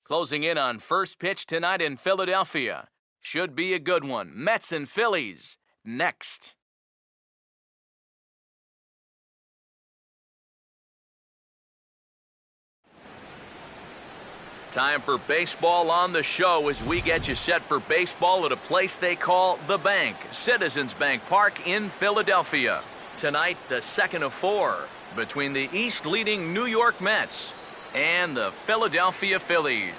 Closing in on first pitch tonight in Philadelphia. Should be a good one. Mets and Phillies next. Time for baseball on the show as we get you set for baseball at a place they call The Bank, Citizens Bank Park in Philadelphia. Tonight, the second of four between the East-leading New York Mets and the Philadelphia Phillies.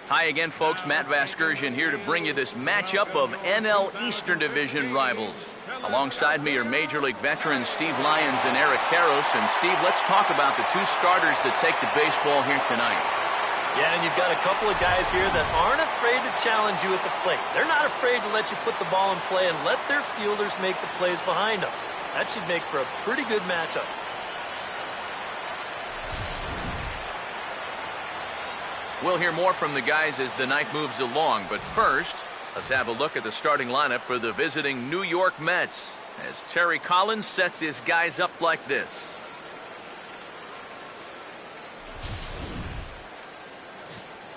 Hi again, folks. Matt Vasgersian here to bring you this matchup of NL Eastern Division rivals. Alongside me are Major League veterans Steve Lyons and Eric Karros. And Steve, let's talk about the two starters that take the baseball here tonight. Yeah, and you've got a couple of guys here that aren't afraid to challenge you at the plate. They're not afraid to let you put the ball in play and let their fielders make the plays behind them. That should make for a pretty good matchup. We'll hear more from the guys as the night moves along, but first, let's have a look at the starting lineup for the visiting New York Mets as Terry Collins sets his guys up like this.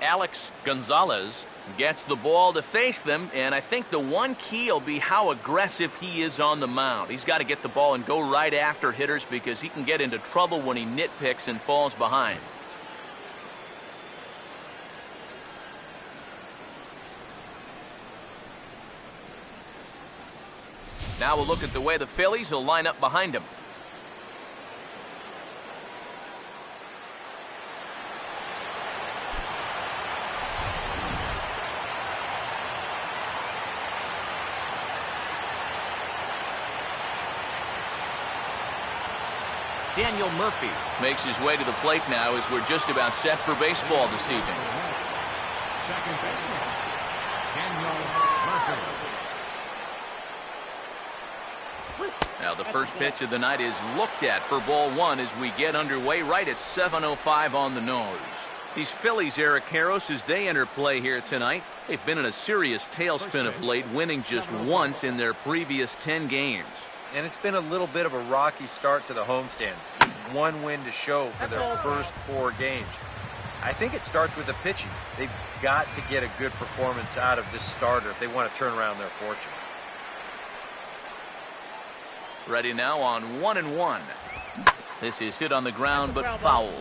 Alex Gonzalez gets the ball to face them, and I think the one key will be how aggressive he is on the mound. He's got to get the ball and go right after hitters because he can get into trouble when he nitpicks and falls behind. Now we'll look at the way the Phillies will line up behind him. Daniel Murphy makes his way to the plate now as we're just about set for baseball this evening. Second baseman, Daniel Murphy. Now the first pitch of the night is looked at for ball one as we get underway right at 7:05 on the nose. These Phillies, Eric Karros, as they enter play here tonight, they've been in a serious tailspin of late, winning just once in their previous 10 games. And it's been a little bit of a rocky start to the homestand. Just one win to show for their first 4 games. I think it starts with the pitching. They've got to get a good performance out of this starter if they want to turn around their fortune. Ready now on 1-1. This is hit on the ground but foul.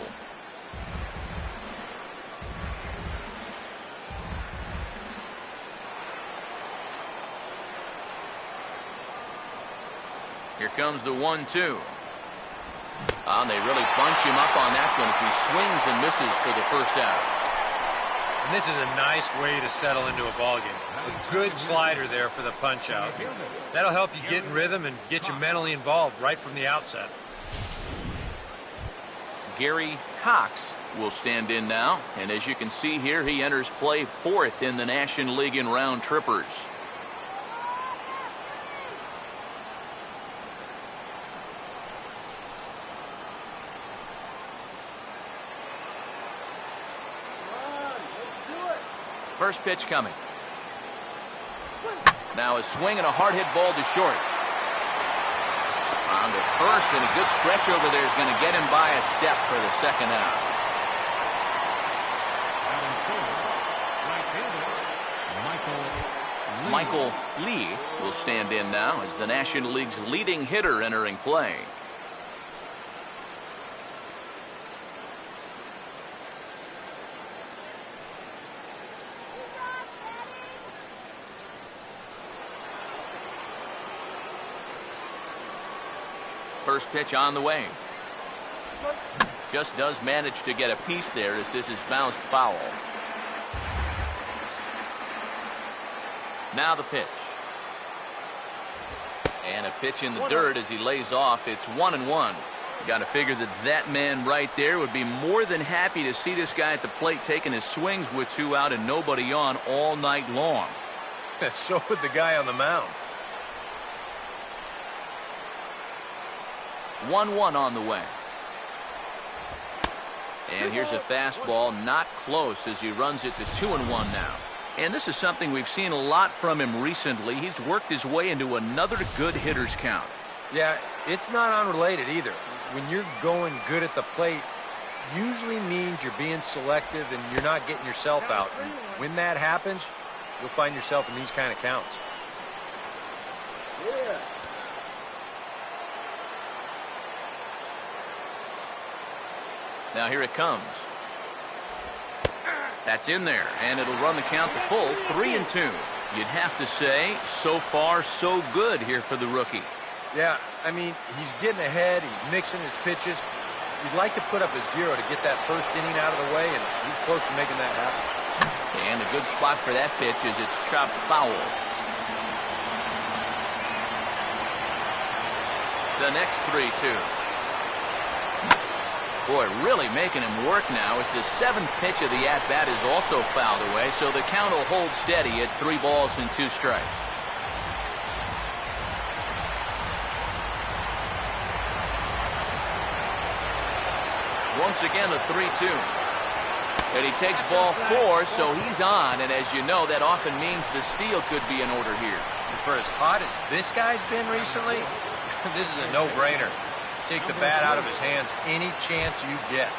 Here comes the 1-2. And they really bunch him up on that one as he swings and misses for the first out. And this is a nice way to settle into a ballgame. A good slider there for the punch out. That'll help you get in rhythm and get you mentally involved right from the outset. Gary Cox will stand in now, and as you can see here, he enters play 4th in the National League in round trippers. First pitch coming. Now a swing and a hard hit ball to short. On to first, and a good stretch over there is going to get him by a step for the second out. Michael Lee will stand in now as the National League's leading hitter entering play. First pitch on the way. Just does manage to get a piece there as this is bounced foul. Now the pitch. And a pitch in the dirt as he lays off. It's 1-1. You got to figure that that man right there would be more than happy to see this guy at the plate taking his swings with 2 out and nobody on all night long. So would the guy on the mound. 1-1 on the way. And here's a fastball, not close as he runs it to 2-1 now. And this is something we've seen a lot from him recently. He's worked his way into another good hitter's count. Yeah, it's not unrelated either. When you're going good at the plate, usually means you're being selective and you're not getting yourself out. And when that happens, you'll find yourself in these kind of counts. Yeah. Now here it comes. That's in there, and it'll run the count to full, 3-2. You'd have to say, so far, so good here for the rookie. Yeah, I mean, he's getting ahead. He's mixing his pitches. You'd like to put up a 0 to get that first inning out of the way, and he's close to making that happen. And a good spot for that pitch is it's chopped foul. The next 3-2. Boy, really making him work now as the 7th pitch of the at-bat is also fouled away, so the count will hold steady at 3 balls and 2 strikes. Once again, a 3-2. And he takes ball 4, so he's on, and as you know, that often means the steal could be in order here. And for as hot as this guy's been recently, this is a no-brainer. Take the bat out of his hands any chance you get.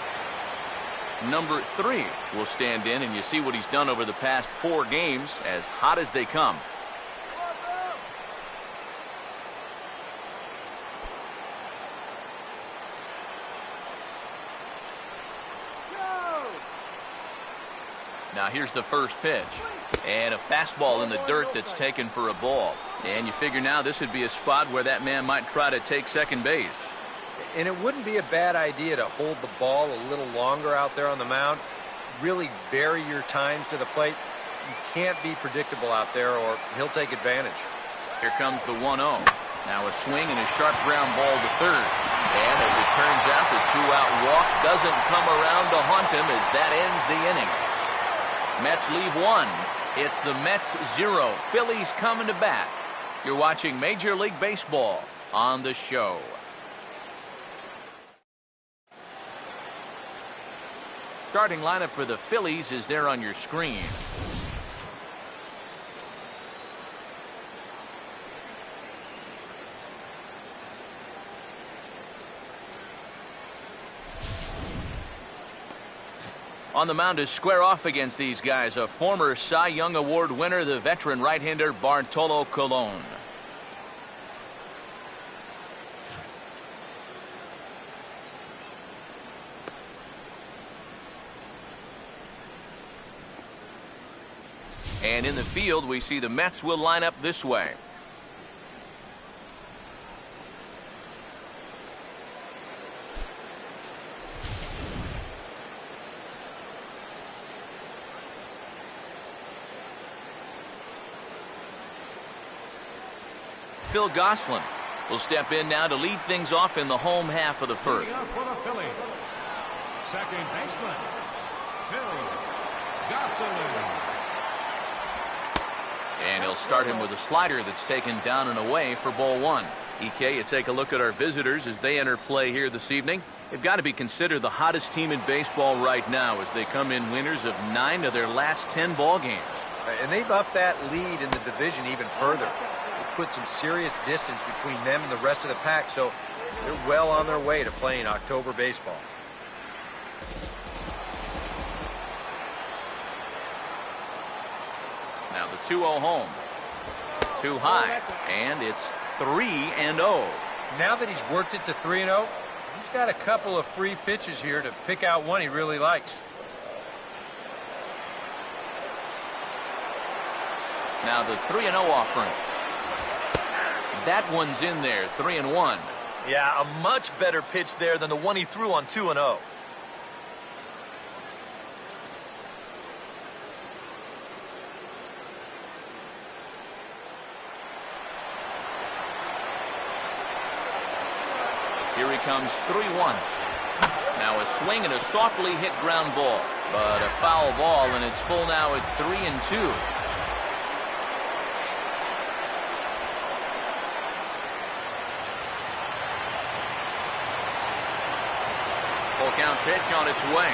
Number 3 will stand in, and you see what he's done over the past 4 games, as hot as they come. Now here's the first pitch, and a fastball in the dirt that's taken for a ball. And you figure now this would be a spot where that man might try to take second base. And it wouldn't be a bad idea to hold the ball a little longer out there on the mound. Really vary your times to the plate. You can't be predictable out there or he'll take advantage. Here comes the 1-0. Now a swing and a sharp ground ball to third. And as it turns out, the 2-out walk doesn't come around to haunt him as that ends the inning. Mets leave 1. It's the Mets 0. Phillies coming to bat. You're watching Major League Baseball on the show. Starting lineup for the Phillies is there on your screen. On the mound to square off against these guys, a former Cy Young Award winner, the veteran right-hander Bartolo Colon. And in the field, we see the Mets will line up this way. Phil Gosselin will step in now to lead things off in the home half of the first. For the Phillies, second baseman, Phil Gosselin. And he'll start him with a slider that's taken down and away for ball 1. EK, you take a look at our visitors as they enter play here this evening. They've got to be considered the hottest team in baseball right now as they come in winners of 9 of their last 10 ball games. And they've upped that lead in the division even further. They've put some serious distance between them and the rest of the pack, so they're well on their way to playing October baseball. Now the 2-0 home. Too high, and it's 3-0. Now that he's worked it to 3-0, he's got a couple of free pitches here to pick out one he really likes. Now the 3-0 offering. That one's in there, 3-1. Yeah, a much better pitch there than the one he threw on 2-0. Here he comes, 3-1. Now a swing and a softly hit ground ball, but a foul ball, and it's full now at 3-2. Full count pitch on its way.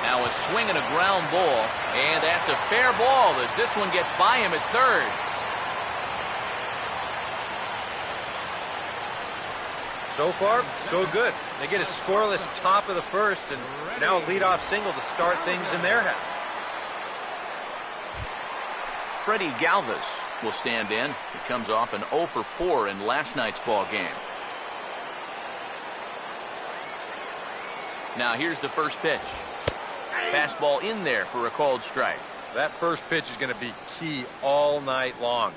Now a swing and a ground ball, and that's a fair ball as this one gets by him at third. So far, so good. They get a scoreless top of the first, and now a leadoff single to start things in their half. Freddie Galvis will stand in. He comes off an 0 for 4 in last night's ball game. Now here's the first pitch. Fastball in there for a called strike. That first pitch is going to be key all night long.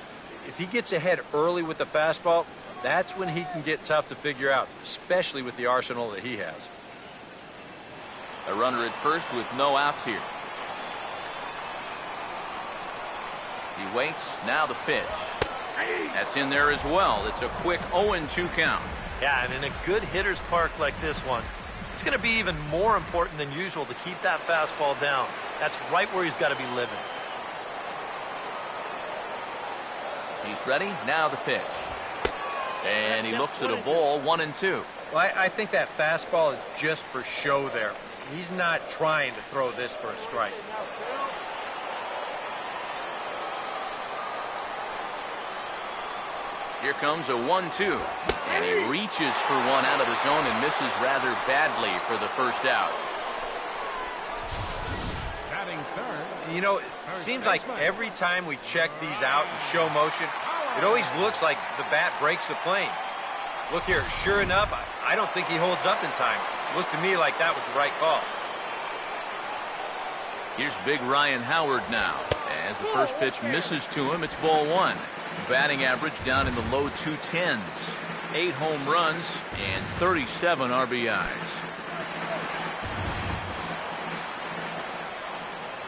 If he gets ahead early with the fastball, that's when he can get tough to figure out, especially with the arsenal that he has. A runner at first with no outs here. He waits. Now the pitch. That's in there as well. It's a quick 0-2 count. Yeah, and in a good hitter's park like this one, it's going to be even more important than usual to keep that fastball down. That's right where he's got to be living. He's ready. Now the pitch. And he looks at a ball, 1-2. Well, I think that fastball is just for show there. He's not trying to throw this for a strike. Here comes a 1-2. And he reaches for one out of the zone and misses rather badly for the first out. Batting third. You know, it seems like every time we check these out in show motion, it always looks like the bat breaks the plane. Look here, sure enough, I don't think he holds up in time. It looked to me like that was the right call. Here's big Ryan Howard now. As the first pitch misses to him, it's ball 1. Batting average down in the low 210s. 8 home runs and 37 RBIs.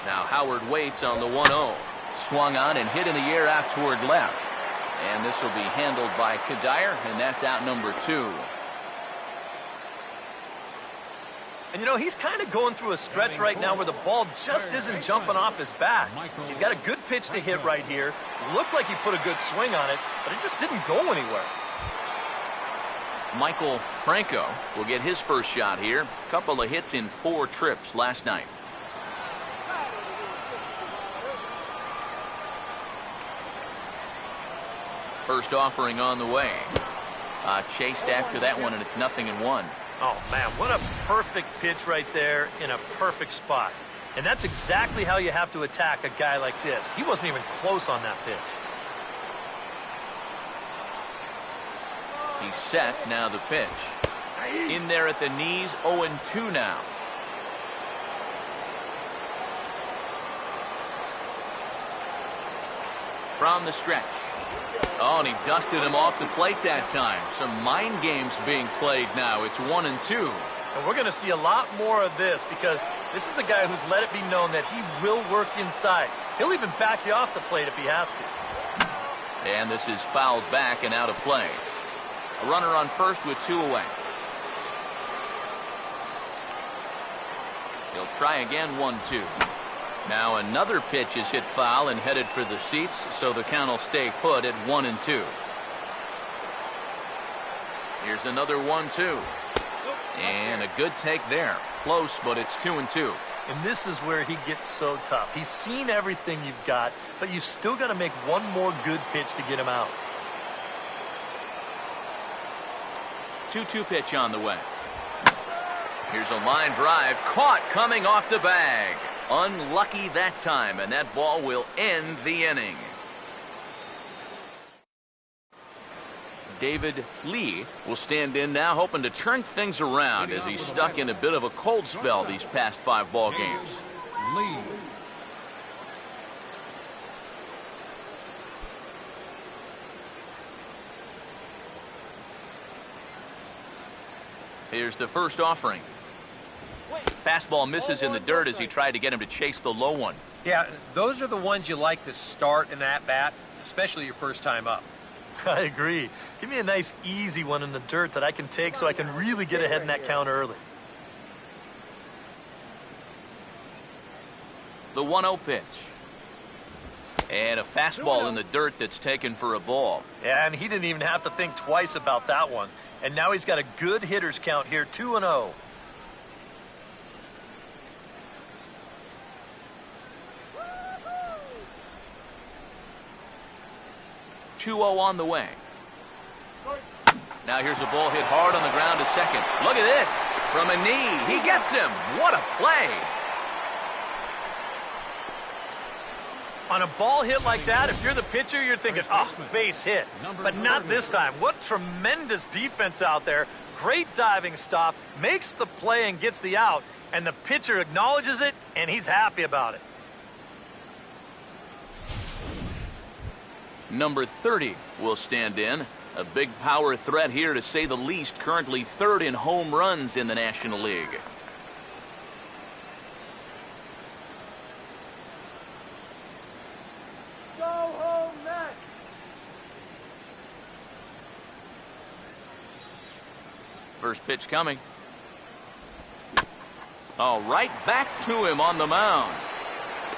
Now Howard waits on the 1-0. Swung on and hit in the air out toward left. And this will be handled by Kadire, and that's out number 2. And you know, he's kind of going through a stretch right now where the ball just isn't jumping off his bat. He's got a good pitch to hit right here. Looked like he put a good swing on it, but it just didn't go anywhere. Michael Franco will get his first shot here. A couple of hits in 4 trips last night. First offering on the way. Chased after that one, and it's 0-1. Oh, man, what a perfect pitch right there in a perfect spot. And that's exactly how you have to attack a guy like this. He wasn't even close on that pitch. He's set. Now the pitch. In there at the knees, 0-2 now. From the stretch. Oh, and he dusted him off the plate that time. Some mind games being played now. It's 1-2. And we're going to see a lot more of this because this is a guy who's let it be known that he will work inside. He'll even back you off the plate if he has to. And this is fouled back and out of play. A runner on first with 2 away. He'll try again, 1-2. Now another pitch is hit foul and headed for the seats, so the count will stay put at 1-2. Here's another 1-2. And a good take there. Close, but it's 2-2. And this is where he gets so tough. He's seen everything you've got, but you've still got to make one more good pitch to get him out. 2-2 pitch on the way. Here's a line drive. Caught coming off the bag. Unlucky that time, and that ball will end the inning. David Lee will stand in now, hoping to turn things around as he's stuck in a bit of a cold spell these past 5 ball games. Lee. Here's the first offering. Fastball misses in the dirt as he tried to get him to chase the low one. Yeah, those are the ones you like to start in at bat, especially your first time up. I agree. Give me a nice, easy one in the dirt that I can take so I can really get ahead in that count early. The 1-0 pitch. And a fastball in the dirt that's taken for a ball. Yeah, and he didn't even have to think twice about that one. And now he's got a good hitter's count here, 2-0. On the way. Now here's a ball hit hard on the ground to second. Look at this. From a knee. He gets him. What a play. On a ball hit like that, if you're the pitcher, you're thinking, oh, base hit. But not this time. What tremendous defense out there. Great diving stop. Makes the play and gets the out. And the pitcher acknowledges it, and he's happy about it. Number 30 will stand in. A big power threat here, to say the least. Currently third in home runs in the National League. Go home, Matt. First pitch coming. All right, back to him on the mound.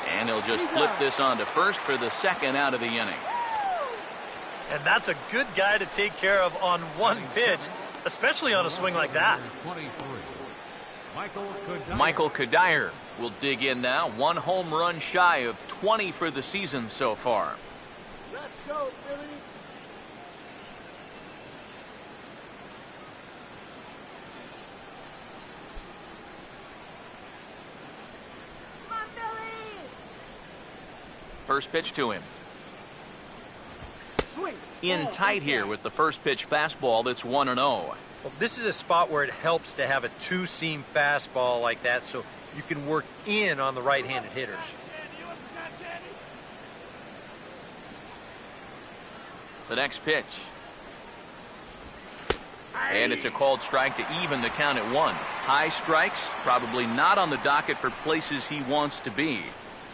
And he'll just flip this on to first for the second out of the inning. And that's a good guy to take care of on one pitch, especially on a swing like that. 23. Michael Kadire will dig in now. One home run shy of 20 for the season so far. Let's go, Phillies. Come on, Phillies. First pitch to him. Swing. In Ball, tight here with the first pitch fastball that's 1-0. Well, this is a spot where it helps to have a two-seam fastball like that so you can work in on the right-handed hitters. The next pitch. And it's a called strike to even the count at 1. High strikes, probably not on the docket for places he wants to be.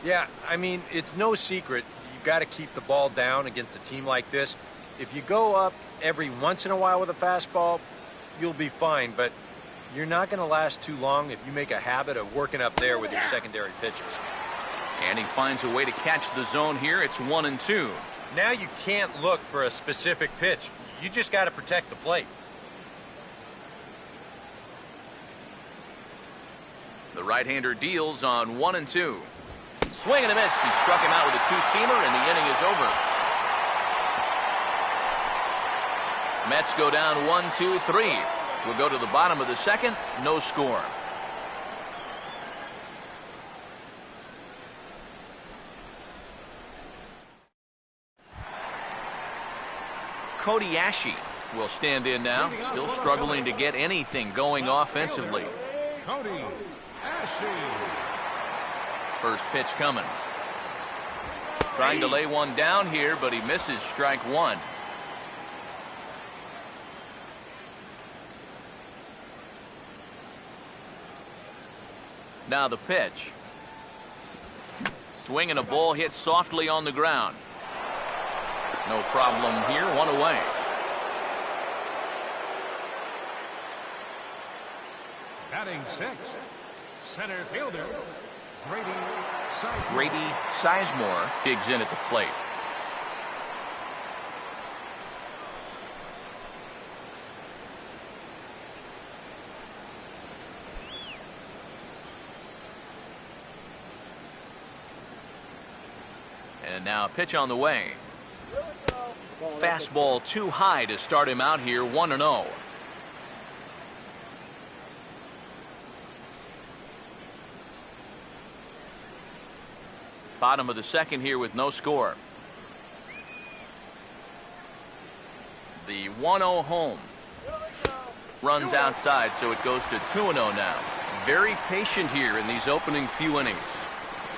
Yeah, I mean, it's no secret. You've got to keep the ball down against a team like this. If you go up every once in a while with a fastball, you'll be fine, but you're not going to last too long if you make a habit of working up there with your secondary pitches. And he finds a way to catch the zone here. It's 1-2. Now you can't look for a specific pitch. You just got to protect the plate. The right-hander deals on 1-2. Swing and a miss. He struck him out with a two-seamer, and the inning is over. Mets go down 1-2-3. We'll go to the bottom of the second. No score. Cody Ashe will stand in now. Still struggling to get anything going offensively. Cody Ashe. First pitch coming. Trying to lay one down here, but he misses strike one. Now the pitch. Swinging a ball hit softly on the ground. No problem here, one away. Batting sixth, center fielder, Grady Sizemore digs in at the plate. And now a pitch on the way. Fastball too high to start him out here, 1-0. Bottom of the second here with no score. The 1-0 home. Runs outside, so it goes to 2-0 now. Very patient here in these opening few innings.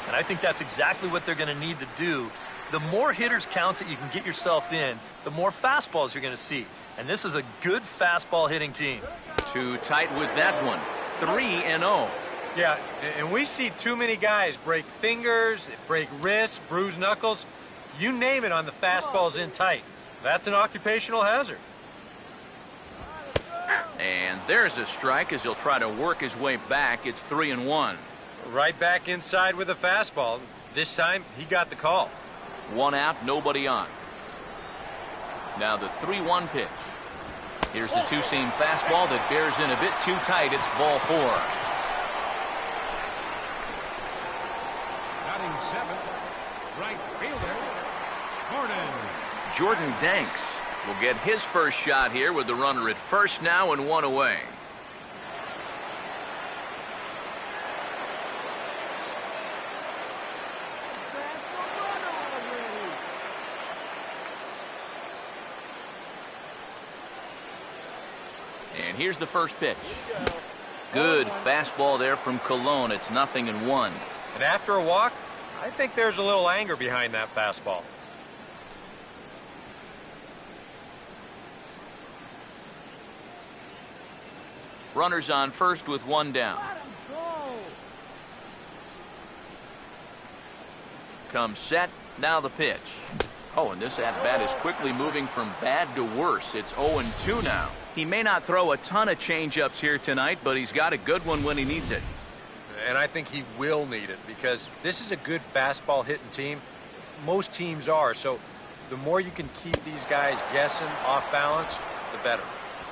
And I think that's exactly what they're going to need to do. The more hitters counts that you can get yourself in, the more fastballs you're going to see. And this is a good fastball hitting team. Too tight with that one. 3-0. Yeah, and we see too many guys break fingers, break wrists, bruise knuckles. You name it on the fastballs in tight. That's an occupational hazard. And there's a strike as he'll try to work his way back. It's 3-1. Right back inside with a fastball. This time, he got the call. One out, nobody on. Now the 3-1 pitch. Here's the two-seam fastball that bears in a bit too tight. It's ball 4. Batting seventh, right fielder, Jordan. Jordan Danks will get his first shot here with the runner at first now and one away. And here's the first pitch. Good fastball there from Cologne. It's 0-1. And after a walk, I think there's a little anger behind that fastball. Runners on first with one down. Comes set. Now the pitch. Oh, and this at-bat is quickly moving from bad to worse. It's 0-2 now. He may not throw a ton of change-ups here tonight, but he's got a good one when he needs it. And I think he will need it because this is a good fastball hitting team. Most teams are. So the more you can keep these guys guessing off balance, the better.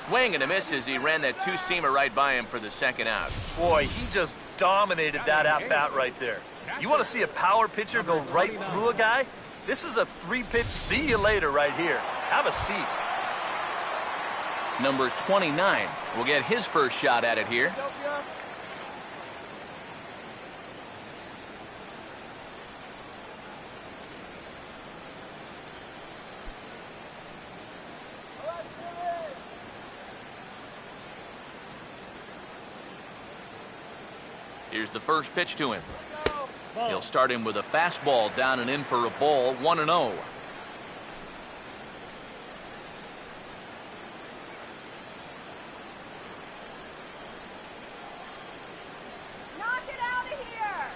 Swing and a miss as he ran that two-seamer right by him for the second out. Boy, he just dominated that at-bat right there. You want to see a power pitcher go right through a guy? This is a three-pitch see you later right here. Have a seat. Number 29 will get his first shot at it here. Here's the first pitch to him. He'll start him with a fastball down and in for a ball, 1-0. Knock it out of here!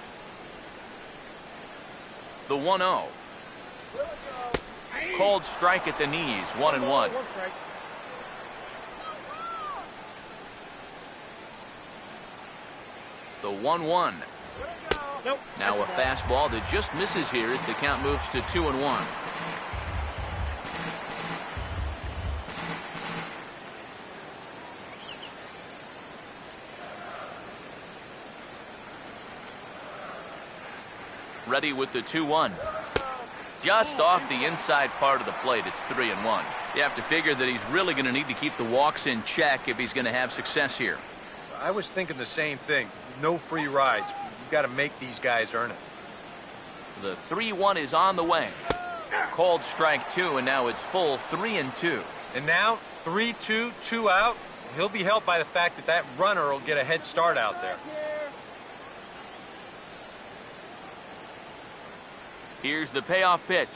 The 1-0. Called strike at the knees, 1-1. The 1-1. Now a fastball that just misses here as the count moves to 2-1. Ready with the 2-1. Just off the inside part of the plate. It's 3-1. You have to figure that he's really going to need to keep the walks in check if he's going to have success here. I was thinking the same thing. No free rides. You've got to make these guys earn it. The 3-1 is on the way. Called strike two, and now it's full 3-2. And now 3-2, 2 out. He'll be helped by the fact that that runner will get a head start out there. Here's the payoff pitch.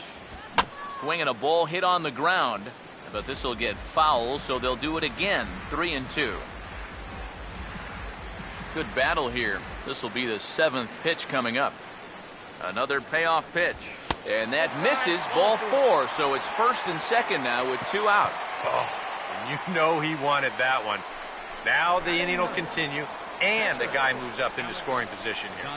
Swinging a ball hit on the ground, but this will get foul, so they'll do it again. 3-2. Good battle here. This will be the 7th pitch coming up. Another payoff pitch. And that misses, ball 4. So it's first and second now with 2 out. Oh, and you know he wanted that one. Now the inning will continue, and the guy moves up into scoring position here.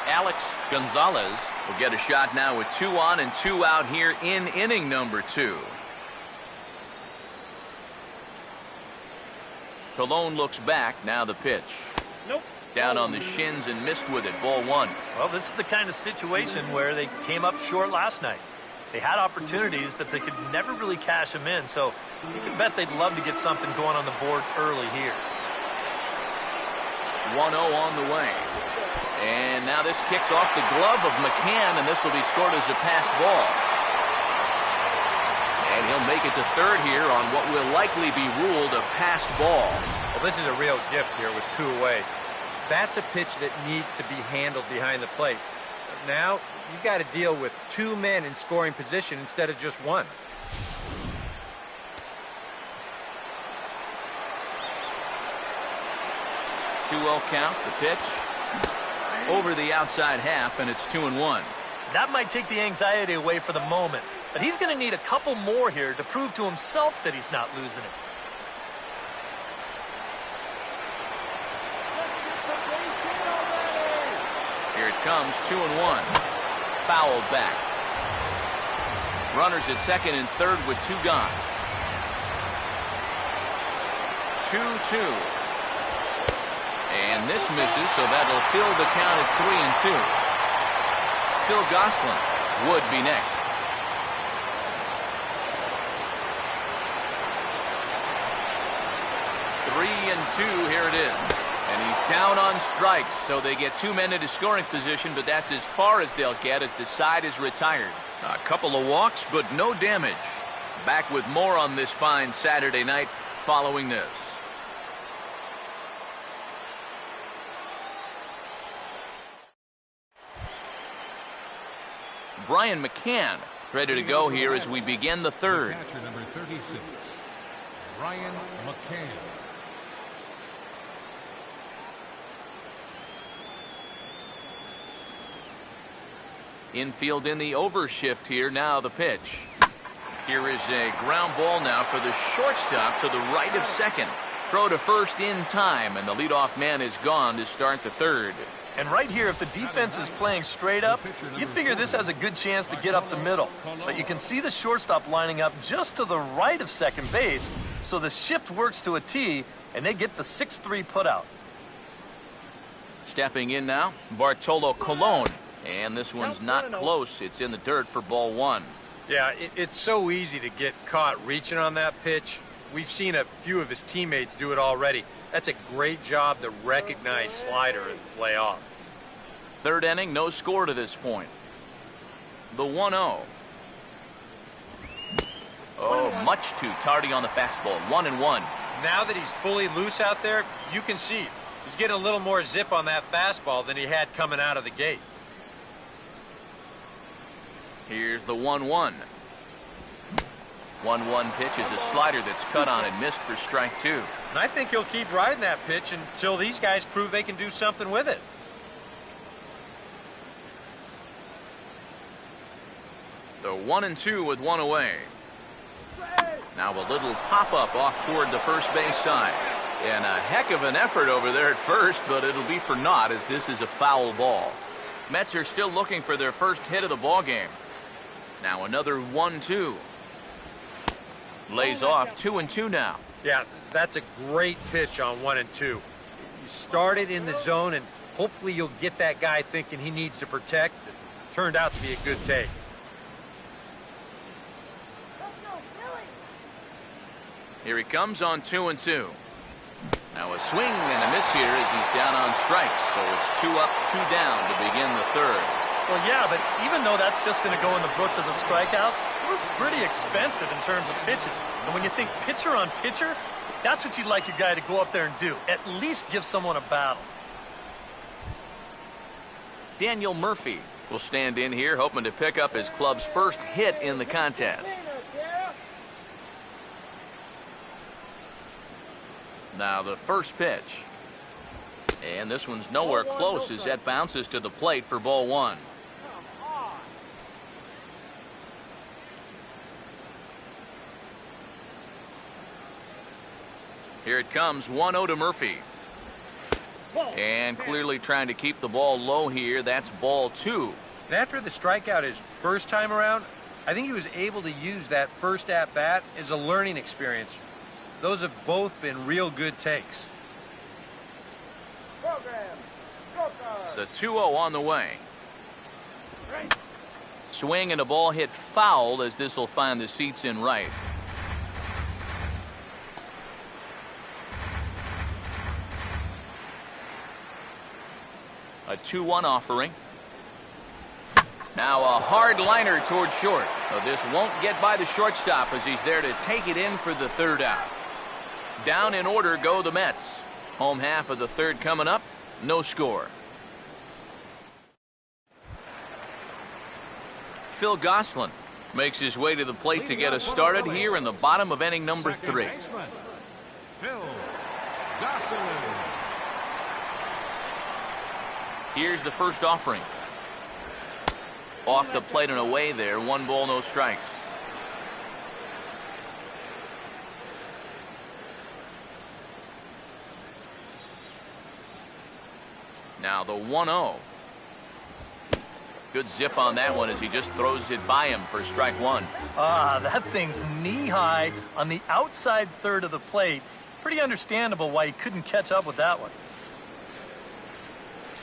Alex Gonzalez will get a shot now with 2 on and 2 out here in inning number 2. Cologne looks back. Now the pitch. Nope. Down on the shins and missed with it. Ball 1. Well, this is the kind of situation where they came up short last night. They had opportunities, but they could never really cash them in. So you can bet they'd love to get something going on the board early here. 1-0 on the way. And now this kicks off the glove of McCann, and this will be scored as a passed ball. And he'll make it to third here on what will likely be ruled a passed ball. Well, this is a real gift here with 2 away. That's a pitch that needs to be handled behind the plate. Now, you've got to deal with 2 men in scoring position instead of just 1. Two-0 count, the pitch. Over the outside half, and it's 2-1. That might take the anxiety away for the moment, but he's going to need a couple more here to prove to himself that he's not losing it. Here it comes, 2-1. Fouled back. Runners at second and third with 2 gone. 2-2. And this misses, so that'll fill the count at 3-2. Phil Gosselin Wood be next. 3-2, here it is. And he's down on strikes, so they get 2 men into scoring position, but that's as far as they'll get as the side is retired. A couple of walks, but no damage. Back with more on this fine Saturday night following this. Brian McCann is ready to go here as we begin the third. Catcher number 36, Brian McCann. Infield in the overshift here. Now the pitch. Here is a ground ball now for the shortstop to the right of second. Throw to first in time, and the leadoff man is gone to start the third. And right here, if the defense is playing straight up, you figure this has a good chance to get up the middle. But you can see the shortstop lining up just to the right of second base, so the shift works to a T, and they get the 6-3 putout. Stepping in now, Bartolo Colon. And this one's not close. It's in the dirt for ball one. Yeah, it's so easy to get caught reaching on that pitch. We've seen a few of his teammates do it already. That's a great job to recognize slider and lay off. Third inning, no score to this point. The 1-0. Oh, much too tardy on the fastball. 1-1. Now that he's fully loose out there, you can see he's getting a little more zip on that fastball than he had coming out of the gate. Here's the 1-1. 1-1 pitch is a slider that's cut on and missed for strike two. And I think he'll keep riding that pitch until these guys prove they can do something with it. The 1-2 with one away. Now a little pop-up off toward the first base side. And a heck of an effort over there at first, but it'll be for naught as this is a foul ball. Mets are still looking for their first hit of the ball game. Now another 1-2. Lays off 2-2 now. Yeah, that's a great pitch on 1-2. You started in the zone, and hopefully you'll get that guy thinking he needs to protect. It turned out to be a good take. Here he comes on 2-2. Now a swing and a miss here as he's down on strikes. So it's 2 up, 2 down to begin the third. Well, yeah, but even though that's just going to go in the books as a strikeout, it was pretty expensive in terms of pitches. And when you think pitcher on pitcher, that's what you'd like your guy to go up there and do. At least give someone a battle. Daniel Murphy will stand in here hoping to pick up his club's first hit in the contest. Now the first pitch. And this one's nowhere close as that bounces to the plate for ball one. Here it comes, 1-0 to Murphy. And clearly trying to keep the ball low here. That's ball two. And after the strikeout his first time around, I think he was able to use that first at-bat as a learning experience. Those have both been real good takes. The 2-0 on the way. Swing and a ball hit foul as this will find the seats in right. A 2-1 offering. Now a hard liner toward short. So this won't get by the shortstop as he's there to take it in for the third out. Down in order go the Mets. Home half of the third coming up. No score. Phil Gosselin makes his way to the plate to get us started here in the bottom of inning number 3. Phil Gosselin. Here's the first offering. Off the plate and away there. 1 ball, no strikes. Now the 1-0. Good zip on that one as he just throws it by him for strike one. Ah, that thing's knee-high on the outside third of the plate. Pretty understandable why he couldn't catch up with that one.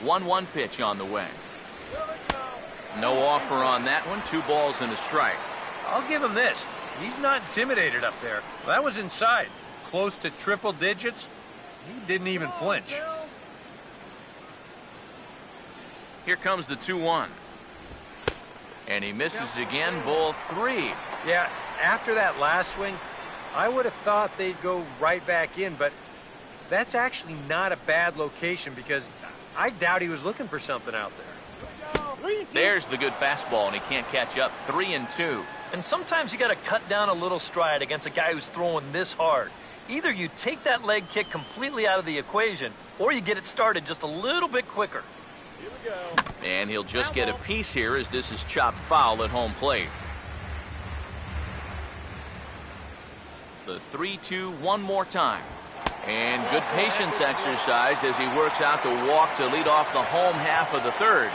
1-1 pitch on the way. No offer on that one. 2 balls and a strike. I'll give him this. He's not intimidated up there. That was inside. Close to triple digits. He didn't even flinch. Here comes the 2-1. And he misses again. Ball 3. Yeah, after that last swing, I would have thought they'd go right back in, but that's actually not a bad location because I doubt he was looking for something out there. There's the good fastball, and he can't catch up. 3-2. And sometimes you got to cut down a little stride against a guy who's throwing this hard. Either you take that leg kick completely out of the equation, or you get it started just a little bit quicker. Here we go. And he'll just get a piece here as this is chopped foul at home plate. The 3-2 one more time. And good patience exercised as he works out the walk to lead off the home half of the third.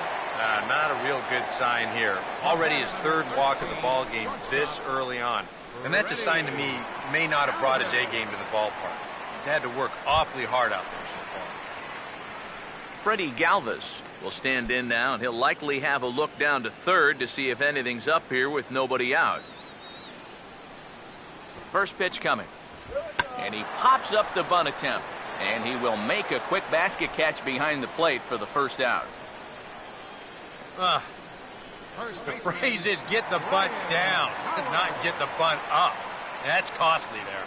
Not a real good sign here. Already his 3rd walk of the ball game this early on. And that's a sign to me he may not have brought his A game to the ballpark. He's had to work awfully hard out there so far. Freddie Galvis will stand in now, and he'll likely have a look down to third to see if anything's up here with nobody out. First pitch coming. And he pops up the bunt attempt. And he will make a quick basket catch behind the plate for the first out. The phrase is get the bunt down, not get the bunt up. That's costly there.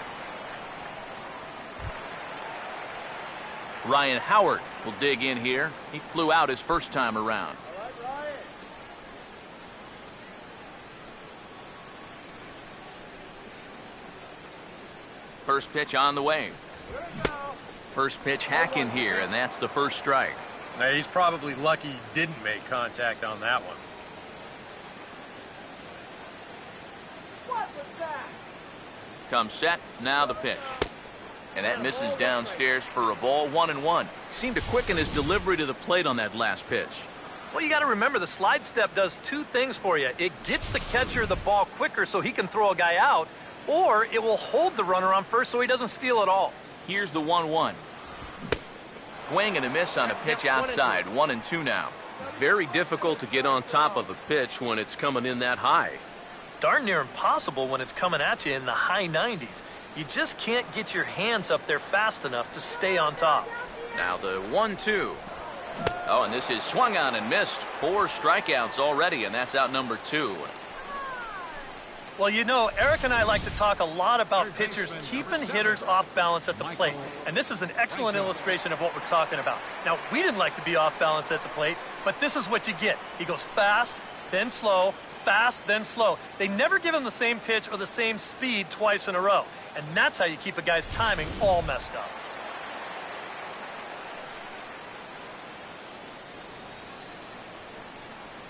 Ryan Howard will dig in here. He flew out his first time around. First pitch on the way. First pitch hack in here, and that's the first strike. Now, he's probably lucky he didn't make contact on that one. What was that? Comes set, now the pitch. And that misses downstairs for a ball. 1-1. Seemed to quicken his delivery to the plate on that last pitch. Well, you got to remember the slide step does 2 things for you. It gets the catcher the ball quicker so he can throw a guy out, or it will hold the runner on first so he doesn't steal it all. Here's the 1-1. Swing and a miss on a pitch outside. 1-2 now. Very difficult to get on top of a pitch when it's coming in that high. Darn near impossible when it's coming at you in the high 90s. You just can't get your hands up there fast enough to stay on top. Now the 1-2. Oh, and this is swung on and missed. 4 strikeouts already, and that's out number 2. Well, you know, Eric and I like to talk a lot about pitchers keeping hitters off balance at the plate. And this is an excellent illustration of what we're talking about. Now, we didn't like to be off balance at the plate, but this is what you get. He goes fast, then slow, fast, then slow. They never give him the same pitch or the same speed twice in a row. And that's how you keep a guy's timing all messed up.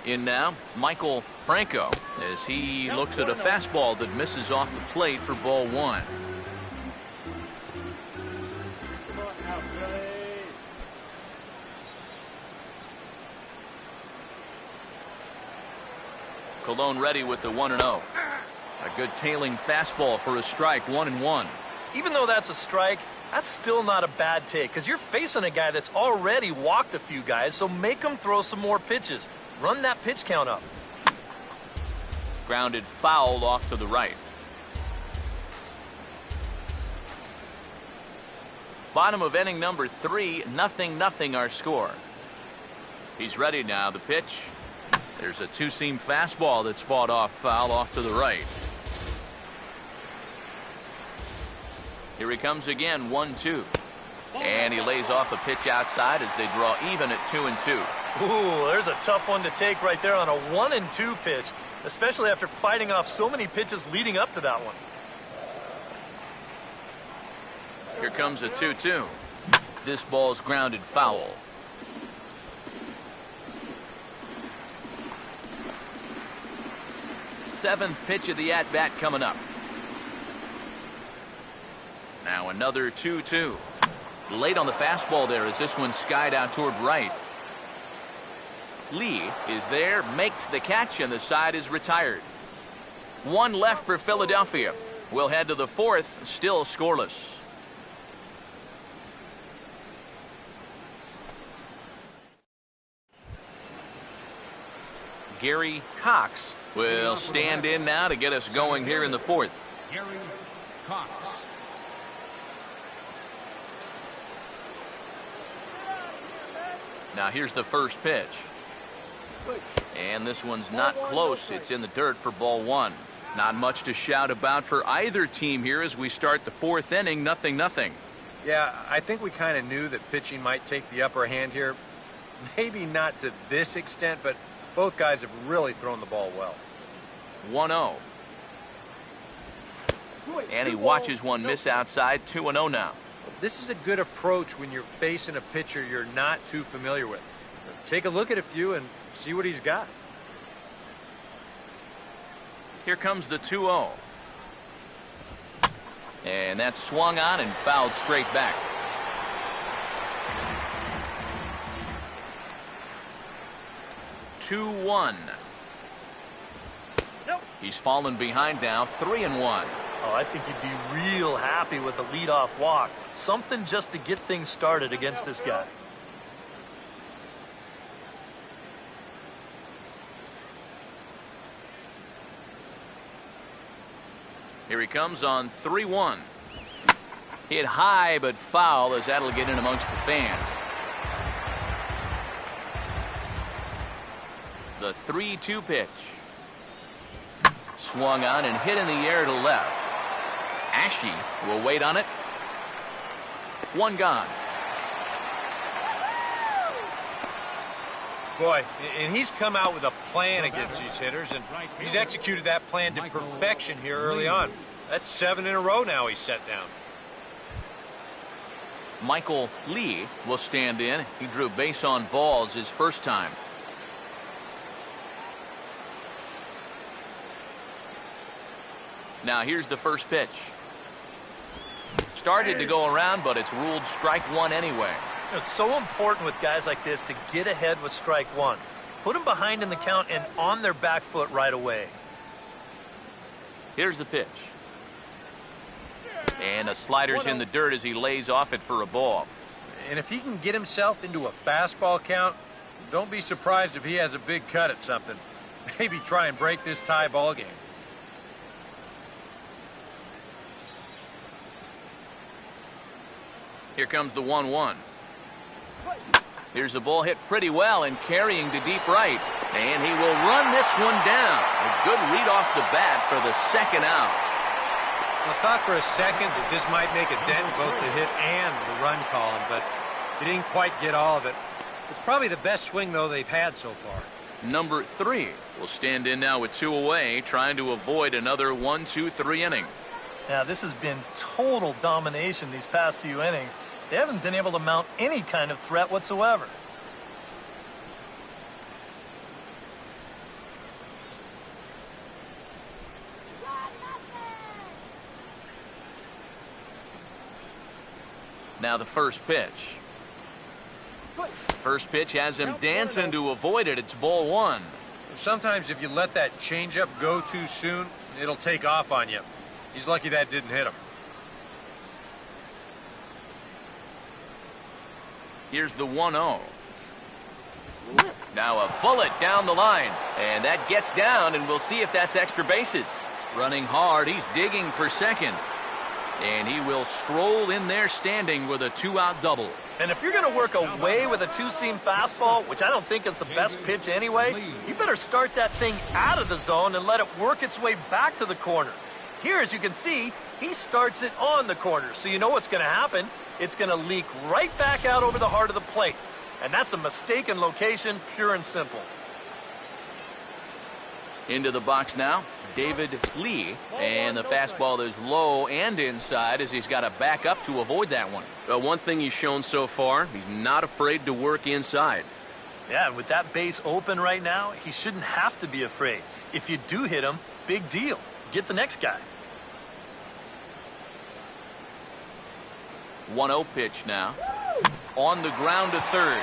In now, Michael Franco, as he looks at a fastball that misses off the plate for ball 1. Colon ready with the 1-0. A good tailing fastball for a strike. 1-1. Even though that's a strike, that's still not a bad take because you're facing a guy that's already walked a few guys, so make him throw some more pitches. Run that pitch count up. Grounded foul off to the right. Bottom of inning number 3, 0-0 our score. He's ready now. The pitch. There's a 2-seam fastball that's fought off foul off to the right. Here he comes again. 1-2. And he lays off a pitch outside as they draw even at 2-2. Ooh, there's a tough one to take right there on a 1-2 pitch, especially after fighting off so many pitches leading up to that one. Here comes a 2-2. This ball's grounded foul. Seventh pitch of the at-bat coming up. Now another 2-2. Late on the fastball there as this one skied out toward right. Lee is there, makes the catch, and the side is retired. 1 left for Philadelphia. We'll head to the 4th, still scoreless. Gary Cox will stand in now to get us going here in the fourth. Gary Cox. Now here's the first pitch. And this one's not close. It's in the dirt for ball one. Not much to shout about for either team here as we start the fourth inning. 0-0. Yeah, I think we kind of knew that pitching might take the upper hand here. Maybe not to this extent, but both guys have really thrown the ball well. 1-0. And he watches one miss outside. 2-0 now. This is a good approach when you're facing a pitcher you're not too familiar with. Take a look at a few and see what he's got. Here comes the 2-0. And that's swung on and fouled straight back. Two 1. He's fallen behind now. 3-1. Oh, I think you'd be real happy with a leadoff walk. Something just to get things started against this guy. Here he comes on 3-1. Hit high but foul as that'll get in amongst the fans. The 3-2 pitch. Swung on and hit in the air to left. Ashe will wait on it. One gone. Boy, and he's come out with a plan against these hitters, and he's executed that plan to perfection here early on. That's 7 in a row now he's set down. Michael Lee will stand in. He drew base on balls his first time. Now here's the first pitch. Started to go around, but it's ruled strike one anyway. It's so important with guys like this to get ahead with strike one. Put them behind in the count and on their back foot right away. Here's the pitch. And a slider's in the dirt as he lays off it for a ball. And if he can get himself into a fastball count, don't be surprised if he has a big cut at something. Maybe try and break this tie ball game. Here comes the 1-1. Here's a ball hit pretty well and carrying to deep right. And he will run this one down. A good read off the bat for the second out. I thought for a second that this might make a dent in both the hit and the run column, but he didn't quite get all of it. It's probably the best swing, though, they've had so far. Number 3 will stand in now with 2 away, trying to avoid another 1-2-3 inning. Now, this has been total domination these past few innings. They haven't been able to mount any kind of threat whatsoever. Now the first pitch. First pitch has him dancing to avoid it. It's ball one. Sometimes if you let that changeup go too soon, it'll take off on you. He's lucky that didn't hit him. Here's the 1-0. Now a bullet down the line. And that gets down, and we'll see if that's extra bases. Running hard, he's digging for second. And he will stroll in there standing with a 2-out double. And if you're going to work away with a two-seam fastball, which I don't think is the best pitch anyway, you better start that thing out of the zone and let it work its way back to the corner. Here, as you can see, he starts it on the corner, so you know what's going to happen. It's going to leak right back out over the heart of the plate. And that's a mistaken location, pure and simple. Into the box now, David Lee, and the fastball is low and inside as he's got to back up to avoid that one. One thing he's shown so far, he's not afraid to work inside. Yeah, and with that base open right now, he shouldn't have to be afraid. If you do hit him, big deal. Get the next guy. 1-0 pitch now. On the ground to third.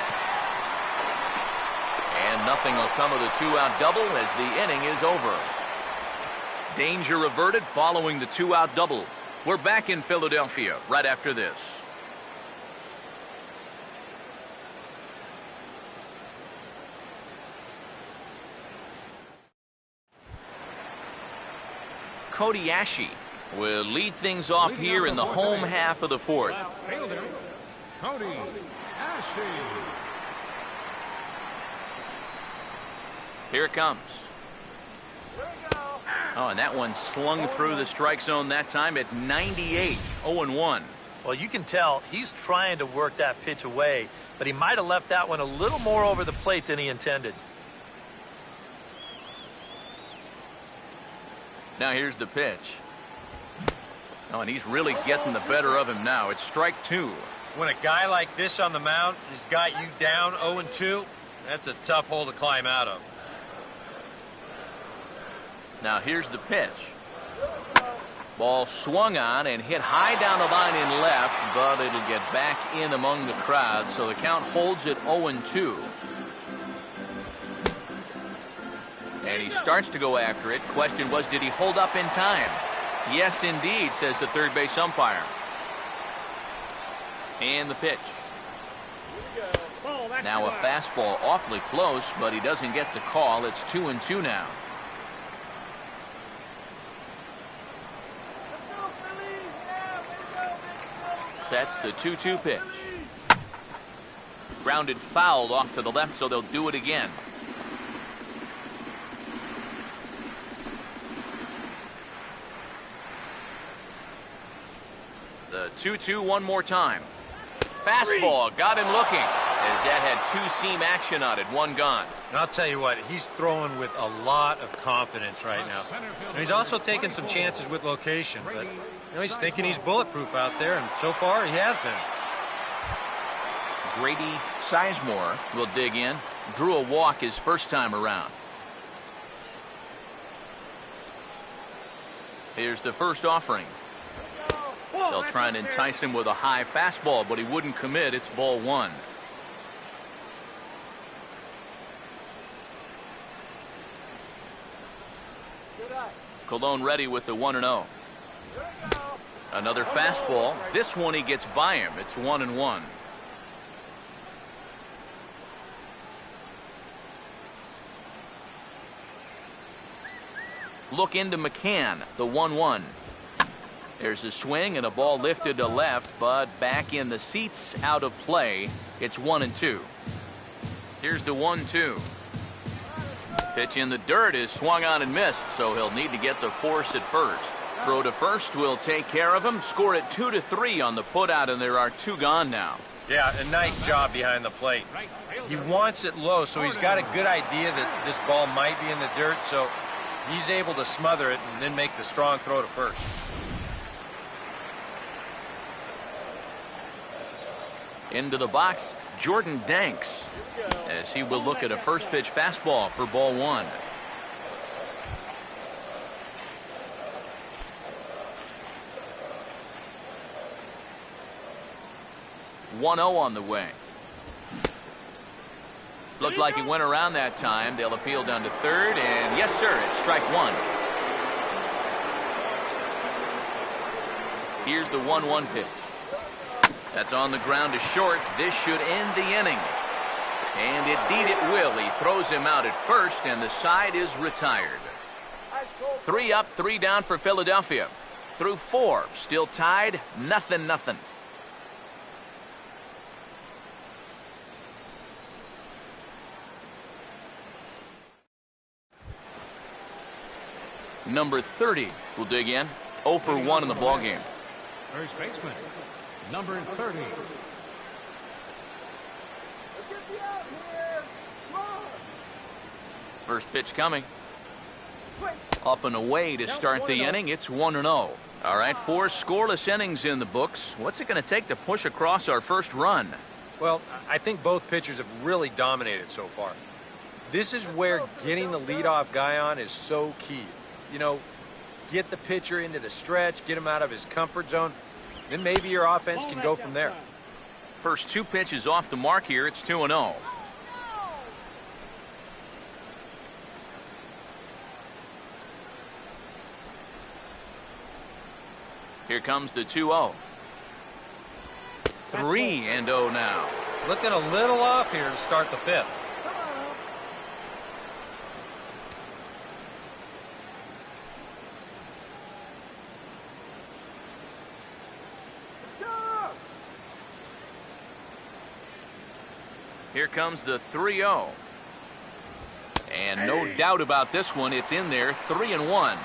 And nothing will come of the 2-out double as the inning is over. Danger averted following the 2-out double. We're back in Philadelphia right after this. Kobayashi will lead things off here in the home half of the fourth. Fielder, Kobayashi. Here it comes. Oh, and that one slung through the strike zone that time at 98, 0-1. Well, you can tell he's trying to work that pitch away, but he might have left that one a little more over the plate than he intended. Now here's the pitch. Oh, and he's really getting the better of him now. It's strike two. When a guy like this on the mound has got you down 0-2, that's a tough hole to climb out of. Now here's the pitch. Ball swung on and hit high down the line in left, but it'll get back in among the crowd, so the count holds at 0-2. And he starts to go after it. Question was, did he hold up in time? Yes, indeed, says the third base umpire. And the pitch. Now a fastball awfully close, but he doesn't get the call. It's 2-2 now. Sets the 2-2 pitch. Grounded fouled off to the left, so they'll do it again. The 2-2 one more time. Fastball got him looking, as that had two-seam action on it. One gone. And I'll tell you what, he's throwing with a lot of confidence right now. And he's also taking some chances with location, but he's thinking he's bulletproof out there, and so far he has been. Grady Sizemore will dig in. Drew a walk his first time around. Here's the first offering. They'll try and entice him with a high fastball, but he wouldn't commit. It's ball one. Colon ready with the 1-0. Another fastball. This one he gets by him. It's 1-1. Look into McCann, the 1-1. There's a swing and a ball lifted to left, but back in the seats, out of play. It's 1-2. Here's the 1-2. Pitch in the dirt is swung on and missed, so he'll need to get the force at first. Throw to first will take care of him. Score it 2-3 on the putout, and there are two gone now. Yeah, a nice job behind the plate. He wants it low, so he's got a good idea that this ball might be in the dirt, so he's able to smother it and then make the strong throw to first. Into the box, Jordan Danks, as he will look at a first pitch fastball for ball one. (1-0) on the way. Looked like he went around that time. They'll appeal down to third, and yes, sir, it's strike one. Here's the 1-1 pitch. That's on the ground to short. This should end the inning. And indeed it will. He throws him out at first, and the side is retired. 3 up, 3 down for Philadelphia. Through 4. Still tied, 0-0. Number 30 will dig in. 0 for 1 in the ballgame. First baseman, number 30. First pitch coming. Up and away to start the inning. It's 1-0. All right, 4 scoreless innings in the books. What's it going to take to push across our first run? Well, I think both pitchers have really dominated so far. This is where getting the leadoff guy on is so key. You know, get the pitcher into the stretch, get him out of his comfort zone, then maybe your offense can go from there. First 2 pitches off the mark here. It's 2-0. Here comes the 2-0. 3-0 now. Looking a little off here to start the 5th. Here comes the 3-0. And no doubt about this one, it's in there, 3-1.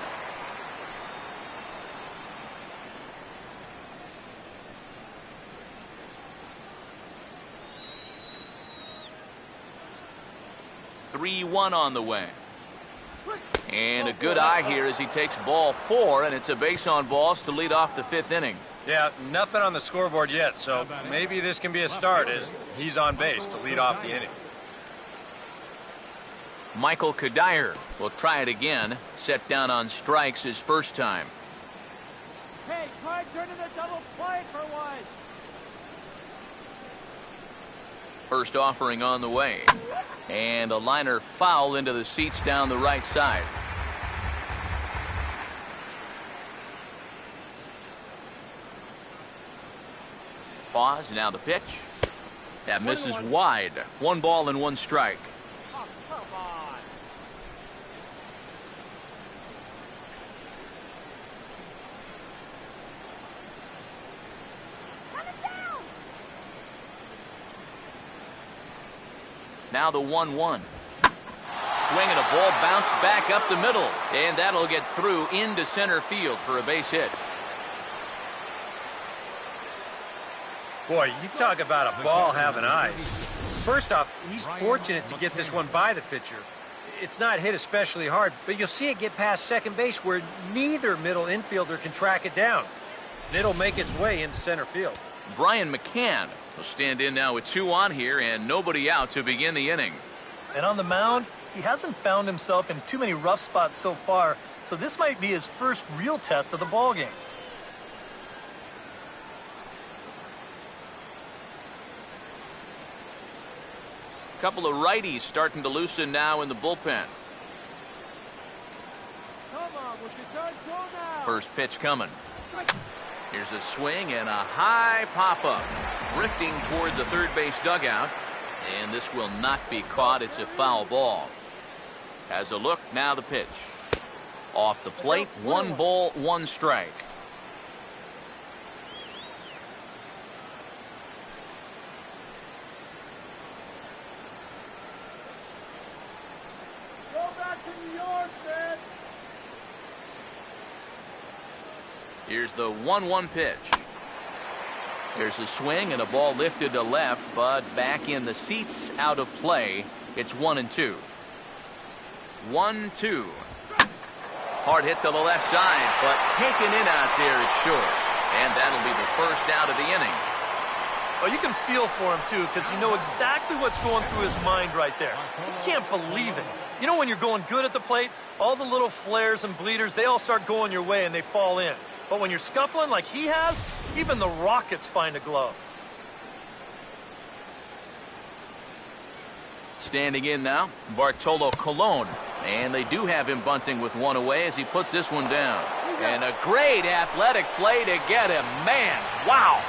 On the way. And a good eye here as he takes ball 4, and it's a base on balls to lead off the 5th inning. Yeah, nothing on the scoreboard yet, so maybe this can be a start as he's on base to lead off the inning. Michael Kadire will try it again. Set down on strikes his first time. Hey, try turning the double play for once. First offering on the way. And a liner foul into the seats down the right side. Pause, now the pitch. That misses wide. 1 ball and 1 strike. Oh, come on. Now the 1-1. Swing and a ball bounced back up the middle. And that'll get through into center field for a base hit. Boy, you talk about a ball having eyes. First off, he's fortunate to get this one by the pitcher. It's not hit especially hard, but you'll see it get past second base where neither middle infielder can track it down. And it'll make its way into center field. Brian McCann will stand in now with 2 on here and nobody out to begin the inning. And on the mound, he hasn't found himself in too many rough spots so far, so this might be his first real test of the ballgame. Couple of righties starting to loosen now in the bullpen. Come on, with your turn, go now. First pitch coming. Here's a swing and a high pop-up. Drifting toward the third base dugout. And this will not be caught. It's a foul ball. Has a look, now the pitch. Off the plate, 1 ball, 1 strike. Go back to New York, man. Here's the 1-1 pitch. There's a swing and a ball lifted to left, but back in the seats, out of play. It's 1-2. 1-2. Hard hit to the left side, but taken in out there, it's short. And that'll be the first out of the inning. Well, you can feel for him, too, because you know exactly what's going through his mind right there. He can't believe it. You know when you're going good at the plate, all the little flares and bleeders, they all start going your way and they fall in. But when you're scuffling like he has, even the Rockets find a glove. Standing in now, Bartolo Colon. And they do have him bunting with 1 away as he puts this one down. And a great athletic play to get him. Man, wow.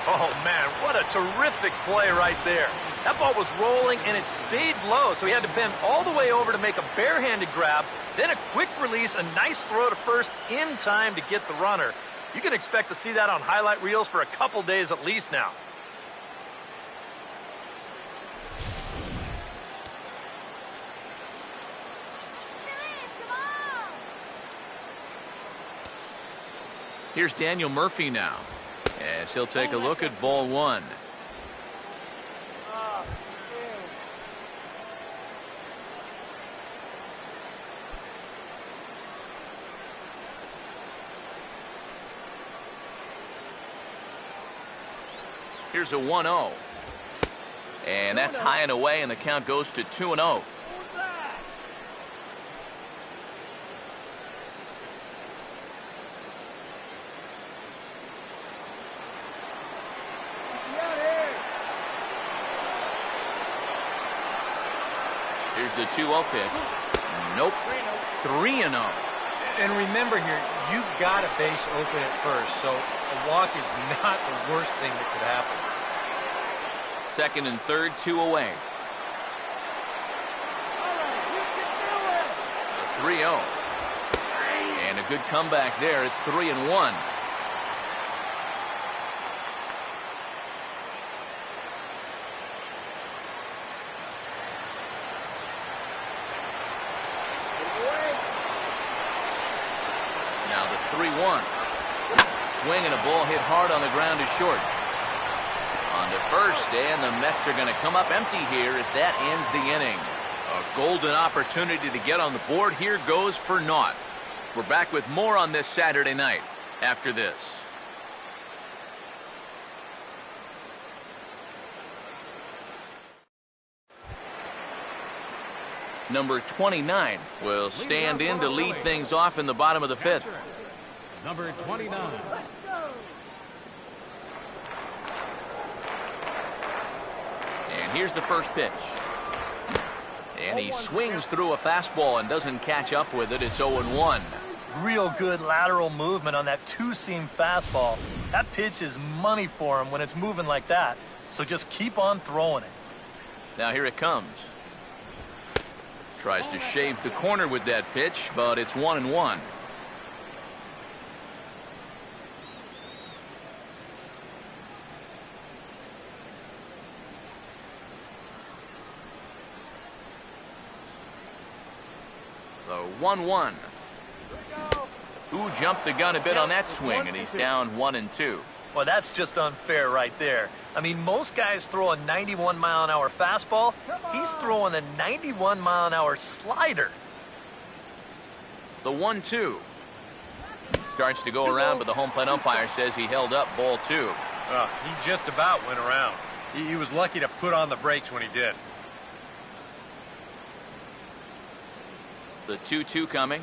Oh, man, what a terrific play right there. That ball was rolling, and it stayed low, so he had to bend all the way over to make a barehanded grab, then a quick release, a nice throw to first in time to get the runner. You can expect to see that on highlight reels for a couple days at least now. Here's Daniel Murphy now, as he'll take a look at ball 1. Here's a 1-0. And that's high and away, and the count goes to 2-0. Here's the 2-0 pitch. Nope. 3-0. And remember here, you got a base open at first, so a walk is not the worst thing that could happen. Second and third, 2 away. The 3-0. And a good comeback there. It's 3-1. 3-1. Swing and a ball hit hard on the ground is short. On to first, and the Mets are going to come up empty here as that ends the inning. A golden opportunity to get on the board here goes for naught. We're back with more on this Saturday night after this. Number 29 will stand in to lead things off in the bottom of the fifth. Number 29. And here's the first pitch. And he swings through a fastball and doesn't catch up with it. It's 0-1. Real good lateral movement on that two-seam fastball. That pitch is money for him when it's moving like that. So just keep on throwing it. Now here it comes. Tries to shave the corner with that pitch, but it's 1-1. The 1-1. Who jumped the gun a bit on that swing, and he's down 1-2. Well, that's just unfair right there. I mean, most guys throw a 91-mile-an-hour fastball. He's throwing a 91-mile-an-hour slider. The 1-2. Starts to go around, but the home plate umpire says he held up ball 2. He just about went around. He was lucky to put on the brakes when he did. The 2-2 coming.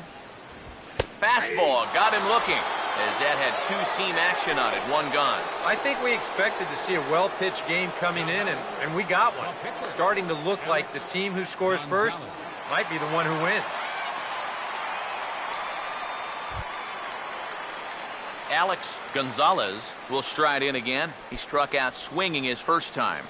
Fastball got him looking, as that had two-seam action on it. One gone. I think we expected to see a well-pitched game coming in, and we got one. Starting to look like the team who scores first might be the one who wins. Alex Gonzalez will stride in again. He struck out swinging his first time.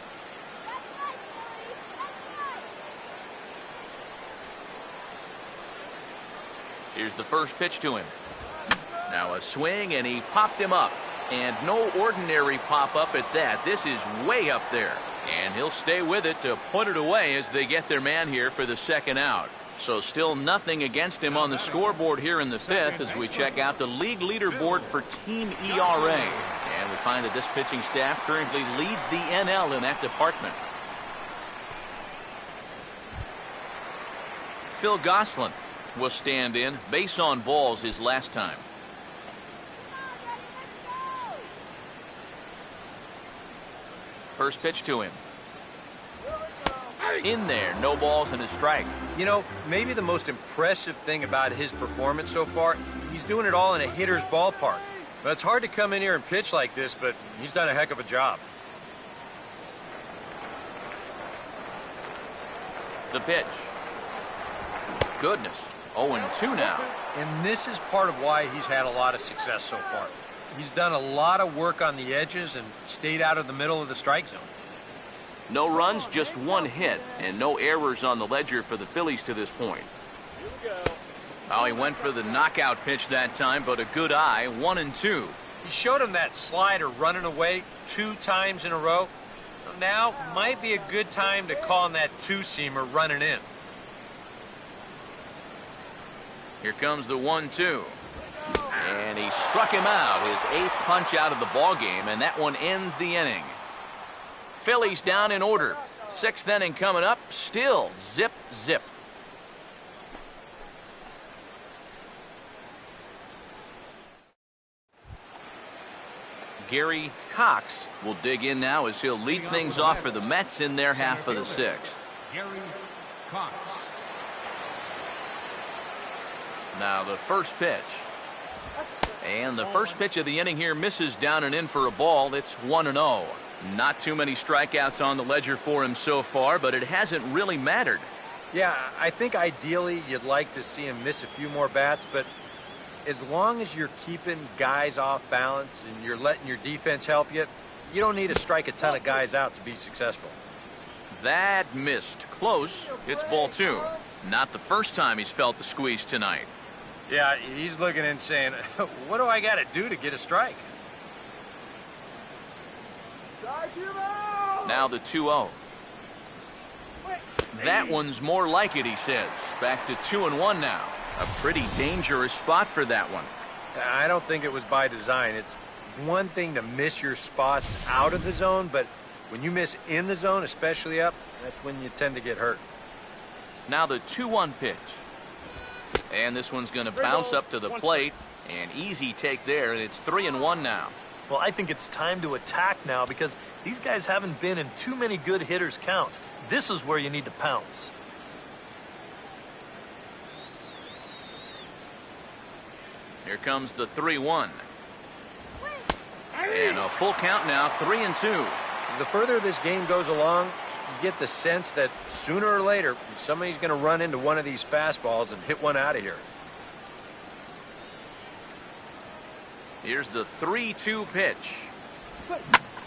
Here's the first pitch to him. Now a swing, and he popped him up. And no ordinary pop-up at that. This is way up there. And he'll stay with it to put it away as they get their man here for the second out. So still nothing against him on the scoreboard here in the fifth as we check out the league leaderboard for team ERA. And we find that this pitching staff currently leads the NL in that department. Phil Gosselin will stand in. Base on balls his last time. First pitch to him. In there, no balls and a strike. You know, maybe the most impressive thing about his performance so far, he's doing it all in a hitter's ballpark. But it's hard to come in here and pitch like this, but he's done a heck of a job. The pitch. Goodness. 0-2 now. And this is part of why he's had a lot of success so far. He's done a lot of work on the edges and stayed out of the middle of the strike zone. No runs, just one hit, and no errors on the ledger for the Phillies to this point. Oh, he went for the knockout pitch that time, but a good eye, 1-2. He showed him that slider running away 2 times in a row. Now might be a good time to call him that two-seamer running in. Here comes the 1-2. And he struck him out, his 8th punch out of the ball game, and that one ends the inning. Phillies down in order. 6th inning coming up. Still zip, zip. Gary Cox will dig in now as he'll lead things off for the Mets in their half of the 6th. Gary Cox. Now the first pitch. And the first pitch of the inning here misses down and in for a ball. It's 1-0. Not too many strikeouts on the ledger for him so far, but it hasn't really mattered. Yeah, I think ideally you'd like to see him miss a few more bats, but as long as you're keeping guys off balance and you're letting your defense help you, you don't need to strike a ton of guys out to be successful. That missed. Close. It's ball 2. Not the first time he's felt the squeeze tonight. Yeah, he's looking and saying, what do I got to do to get a strike? Now the 2-0. That one's more like it, he says. Back to 2-1 now. A pretty dangerous spot for that one. I don't think it was by design. It's one thing to miss your spots out of the zone, but when you miss in the zone, especially up, that's when you tend to get hurt. Now the 2-1 pitch. And this one's going to bounce up to the plate. An easy take there, and it's 3-1 now. Well, I think it's time to attack now because these guys haven't been in too many good hitters' counts. This is where you need to pounce. Here comes the 3-1. And a full count now, 3-2. The further this game goes along, you get the sense that sooner or later, somebody's going to run into one of these fastballs and hit one out of here. Here's the 3-2 pitch.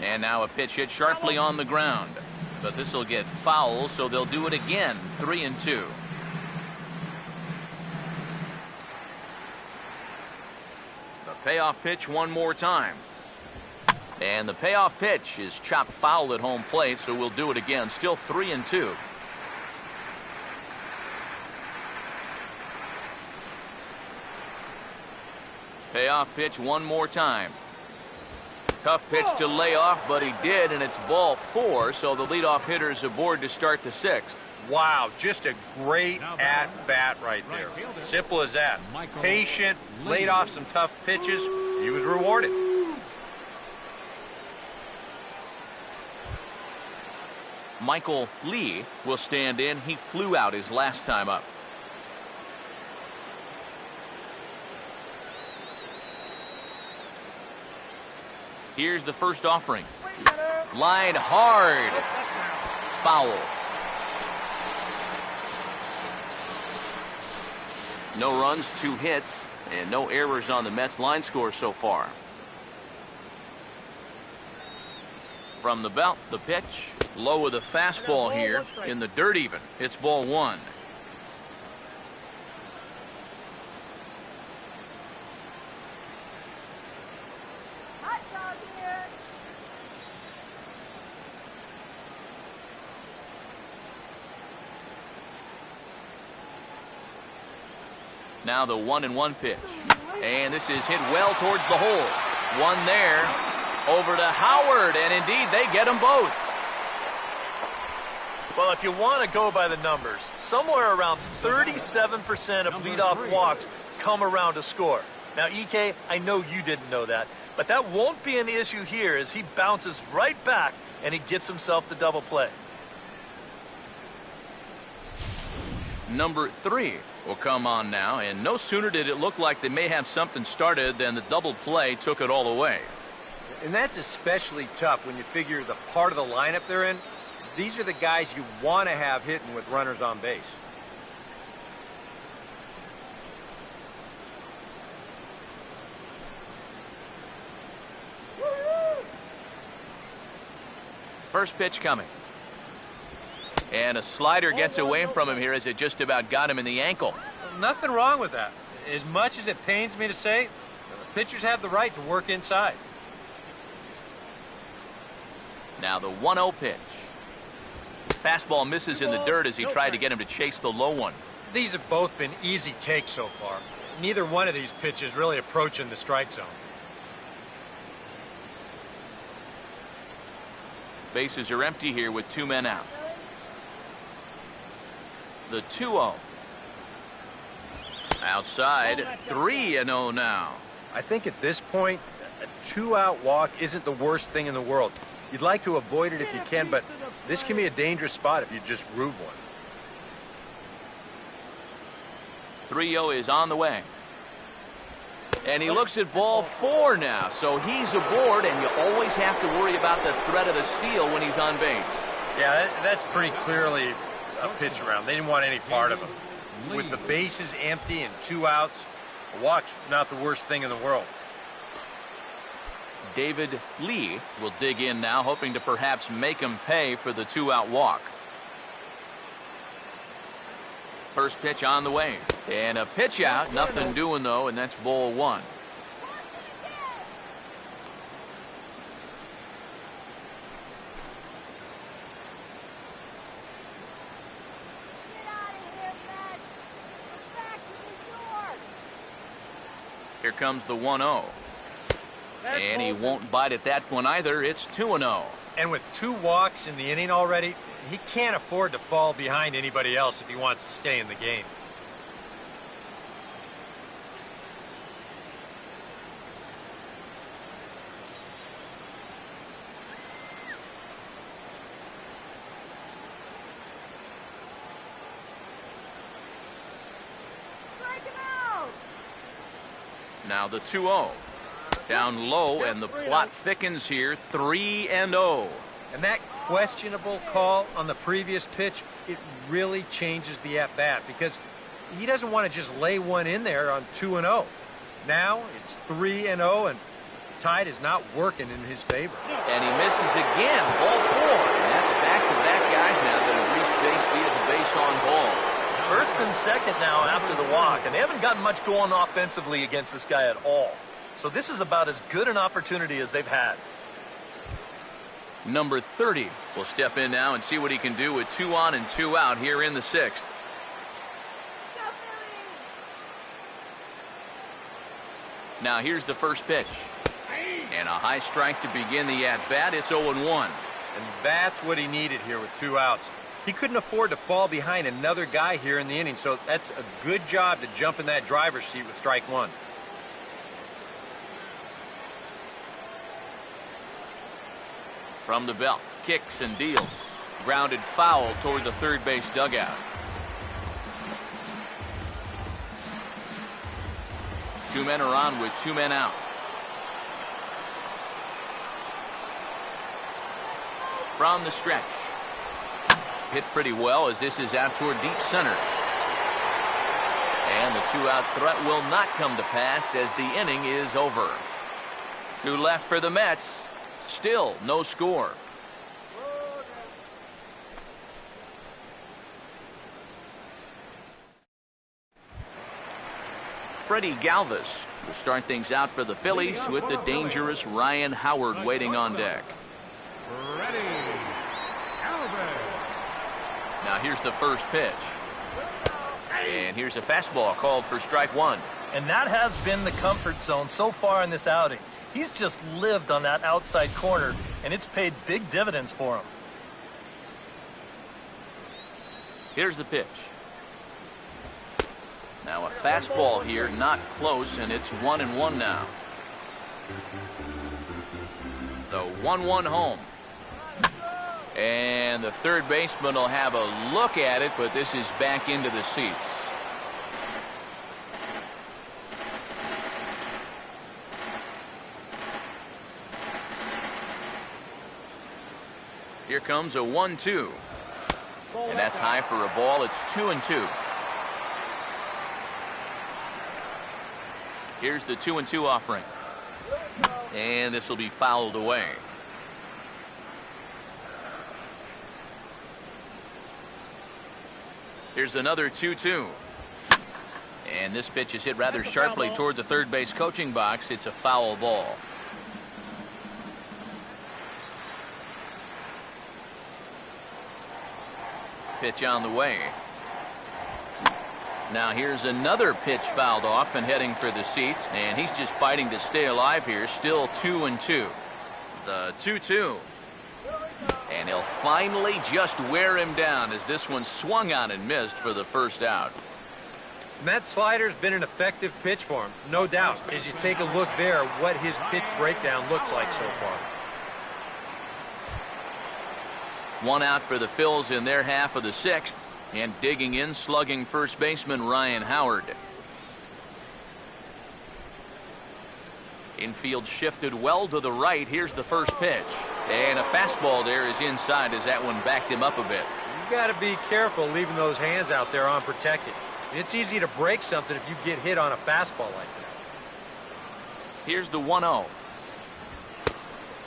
And now a pitch hit sharply on the ground. But this will get foul, so they'll do it again, 3-2. The payoff pitch one more time. And the payoff pitch is chopped foul at home plate, so we'll do it again, still 3-2. Payoff pitch one more time. Tough pitch to lay off, but he did, and it's ball 4, so the leadoff hitter is aboard to start the 6th. Wow, just a great at-bat right there. Simple as that. Patient, laid off some tough pitches. He was rewarded. Michael Lee will stand in. He flew out his last time up. Here's the first offering. Line hard. Foul. No runs, 2 hits, and no errors on the Mets line score so far. From the belt, the pitch. Low with a fastball here. In the dirt even. It's ball 1. Now the 1-1 pitch. And this is hit well towards the hole. One there. Over to Howard, and indeed they get them both. Well, if you want to go by the numbers, somewhere around 37% of leadoff walks come around to score. Now, EK, I know you didn't know that, but that won't be an issue here as he bounces right back and he gets himself the double play. Number 3 will come on now, and no sooner did it look like they may have something started than the double play took it all away. And that's especially tough when you figure the part of the lineup they're in. These are the guys you want to have hitting with runners on base. First pitch coming. And a slider gets away from him here as it just about got him in the ankle. Nothing wrong with that. As much as it pains me to say, pitchers have the right to work inside. Now the 1-0 pitch. Fastball misses in the dirt as he tried to get him to chase the low one. These have both been easy takes so far. Neither one of these pitches really approaching the strike zone. Bases are empty here with 2 men out. The 2-0. Outside, 3-0 now. I think at this point, a 2-out walk isn't the worst thing in the world. You'd like to avoid it if you can, but this can be a dangerous spot if you just groove one. 3-0 is on the way. And he looks at ball 4 now, so he's aboard, and you always have to worry about the threat of the steal when he's on base. Yeah, that's pretty clearly a pitch around. They didn't want any part of him. With the bases empty and 2 outs, a walk's not the worst thing in the world. David Lee will dig in now, hoping to perhaps make him pay for the 2-out walk. First pitch on the way. And a pitch out. Nothing doing, though, and that's ball 1. Here comes the 1-0. And he won't bite at that one either. It's 2-0. And with 2 walks in the inning already, he can't afford to fall behind anybody else if he wants to stay in the game. Now the 2-0. Down low, and the plot thickens here. 3-0. And that questionable call on the previous pitch, it really changes the at-bat because he doesn't want to just lay one in there on 2-0. Now it's 3-0, and the tide is not working in his favor. And he misses again. Ball 4. And that's back-to-back guys now that have reached base via the base on ball. First and second now after the walk, and they haven't gotten much going offensively against this guy at all. So this is about as good an opportunity as they've had. Number 30 will step in now and see what he can do with 2 on and 2 out here in the 6th. Now here's the first pitch. And a high strike to begin the at-bat. It's 0-1. And that's what he needed here with 2 outs. He couldn't afford to fall behind another guy here in the inning, so that's a good job to jump in that driver's seat with strike 1. From the belt, kicks and deals. Grounded foul toward the third base dugout. 2 men are on with 2 men out. From the stretch. Hit pretty well as this is out toward deep center. And the 2-out threat will not come to pass as the inning is over. 2 left for the Mets. Still no score. Freddie Galvis will start things out for the Phillies with the dangerous Ryan Howard waiting on deck. Now here's the first pitch. And here's a fastball called for strike 1. And that has been the comfort zone so far in this outing. He's just lived on that outside corner, and it's paid big dividends for him. Here's the pitch. Now a fastball here, not close, and it's 1-1 now. The 1-1 home. And the third baseman will have a look at it, but this is back into the seats. Here comes a 1-2. And that's high for a ball. It's 2-2. Here's the 2-2 offering. And this will be fouled away. Here's another 2-2. And this pitch is hit rather sharply toward the third base coaching box. It's a foul ball. Pitch on the way. Now here's another pitch fouled off and heading for the seats, and he's just fighting to stay alive here. Still 2-2. The 2-2. And he'll finally just wear him down as this one swung on and missed for the first out. And that slider's been an effective pitch for him, no doubt. As you take a look there, what his pitch breakdown looks like so far. 1 out for the Phils in their half of the 6th. And digging in, slugging first baseman Ryan Howard. Infield shifted well to the right. Here's the first pitch. And a fastball there is inside as that one backed him up a bit. You got to be careful leaving those hands out there unprotected. It's easy to break something if you get hit on a fastball like that. Here's the 1-0.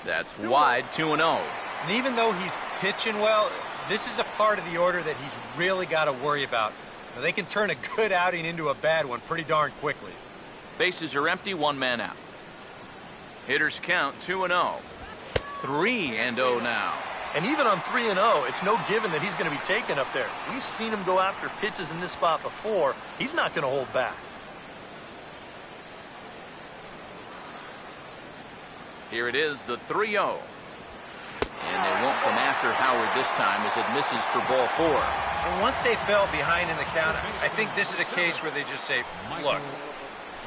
That's wide, 2-0. And even though he's pitching well, this is a part of the order that he's really got to worry about. Now, they can turn a good outing into a bad one pretty darn quickly. Bases are empty, 1 man out. Hitters count 2-0. 3-0 now. And even on 3-0, it's no given that he's going to be taken up there. We've seen him go after pitches in this spot before. He's not going to hold back. Here it is, the 3-0. And they won't come after Howard this time as it misses for ball 4. And once they fell behind in the count, I think this is a case where they just say, look,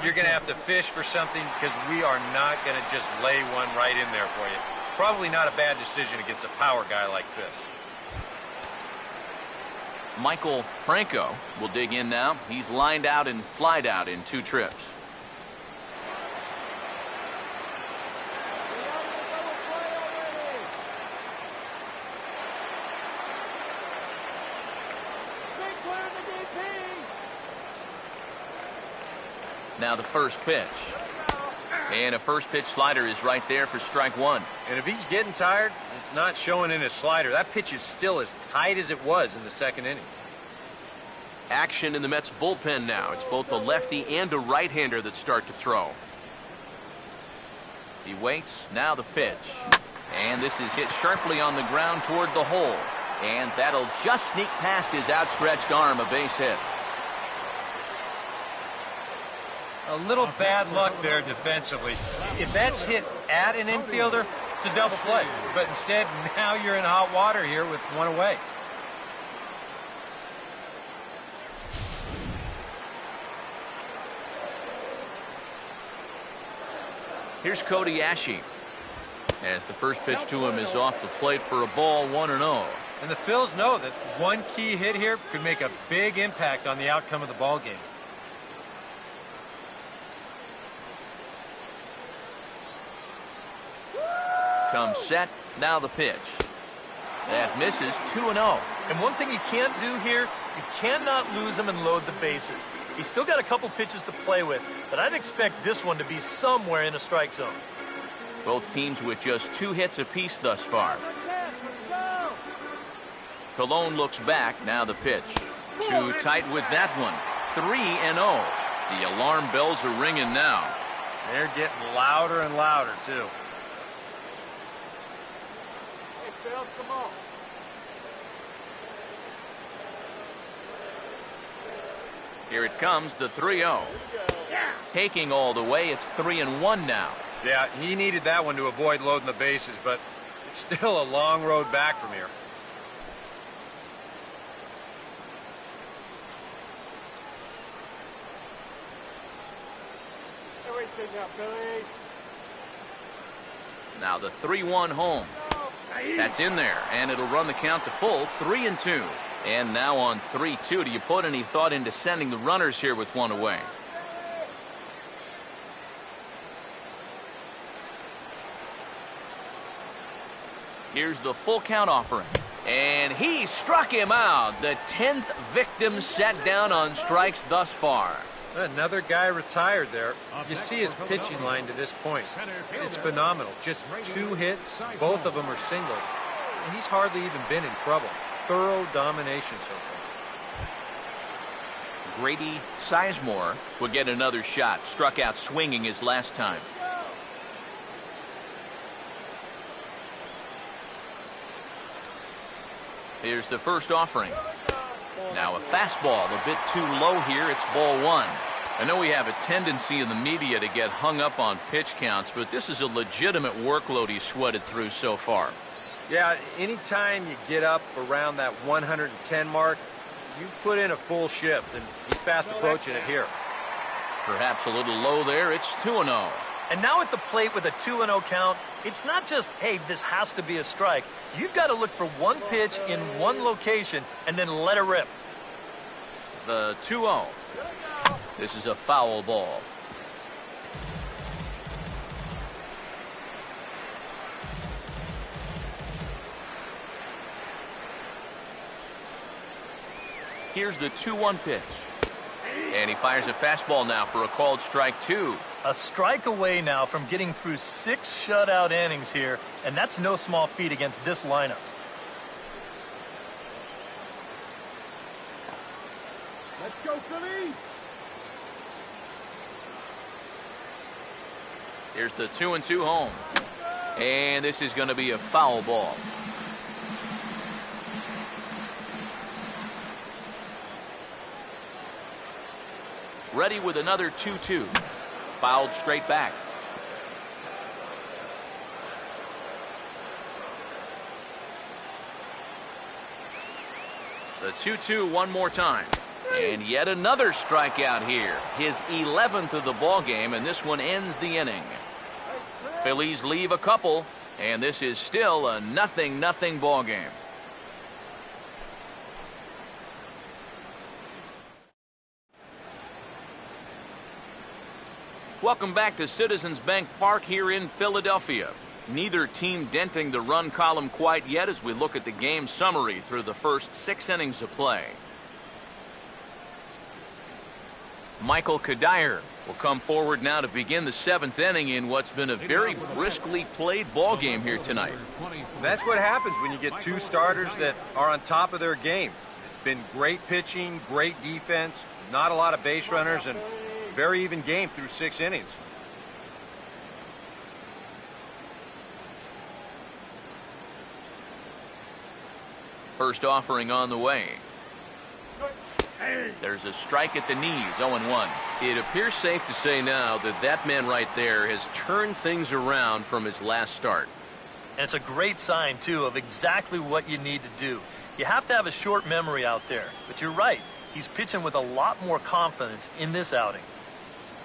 you're going to have to fish for something because we are not going to just lay one right in there for you. Probably not a bad decision against a power guy like this. Michael Franco will dig in now. He's lined out and flied out in 2 trips. Now the first pitch. And a first pitch slider is right there for strike 1. And if he's getting tired, it's not showing in his slider. That pitch is still as tight as it was in the 2nd inning. Action in the Mets bullpen now. It's both a lefty and a right-hander that start to throw. He waits. Now the pitch. And this is hit sharply on the ground toward the hole. And that'll just sneak past his outstretched arm, a base hit. A little bad luck there defensively. If that's hit at an infielder, it's a double play. But instead, now you're in hot water here with 1 away. Here's Cody Ashe, as the first pitch to him is off the plate for a ball, 1-0. And the Phils know that one key hit here could make a big impact on the outcome of the ball game. Comes set. Now the pitch. That misses, 2-0. And one thing you can't do here, you cannot lose him and load the bases. He's still got a couple pitches to play with, but I'd expect this one to be somewhere in a strike zone. Both teams with just 2 hits apiece thus far. Colon looks back. Now the pitch. Too tight with that one. 3-0. The alarm bells are ringing now. They're getting louder and louder, too. Here it comes, the 3-0. Taking all the way, it's 3-1 now. Yeah, he needed that one to avoid loading the bases, but it's still a long road back from here. Now the 3-1 home. That's in there, and it'll run the count to full, 3-2. And now on 3-2, do you put any thought into sending the runners here with 1 away? Here's the full count offering. And he struck him out. The 10th victim set down on strikes thus far. Another guy retired there. You see his pitching line to this point. It's phenomenal. Just 2 hits. Both of them are singles. And he's hardly even been in trouble. Thorough domination so far. Grady Sizemore will get another shot. Struck out swinging his last time. Here's the first offering. Now a fastball a bit too low here. It's ball 1. I know we have a tendency in the media to get hung up on pitch counts, but this is a legitimate workload he's sweated through so far. Yeah, anytime you get up around that 110 mark, you put in a full shift, and he's fast approaching it here. Perhaps a little low there. It's 2-0. And now at the plate with a 2-0 count, it's not just, hey, this has to be a strike. You've got to look for one pitch in one location and then let it rip. The 2-0. This is a foul ball. Here's the 2-1 pitch. And he fires a fastball now for a called strike 2. A strike away now from getting through 6 shutout innings here, and that's no small feat against this lineup. Let's go, Phillies! Here's the 2-2 home. And this is going to be a foul ball. Ready with another 2-2. Fouled straight back. The 2-2 one more time. And yet another strikeout here. His 11th of the ball game, and this one ends the inning. Phillies leave a couple, and this is still a 0-0 ball game. Welcome back to Citizens Bank Park here in Philadelphia. Neither team denting the run column quite yet as we look at the game summary through the first 6 innings of play. Michael Kadire will come forward now to begin the 7th inning in what's been a very briskly played ball game here tonight. That's what happens when you get 2 starters that are on top of their game. It's been great pitching, great defense, not a lot of base runners, and very even game through 6 innings. First offering on the way. There's a strike at the knees, 0-1. It appears safe to say now that that man right there has turned things around from his last start. And it's a great sign, too, of exactly what you need to do. You have to have a short memory out there. But you're right. He's pitching with a lot more confidence in this outing.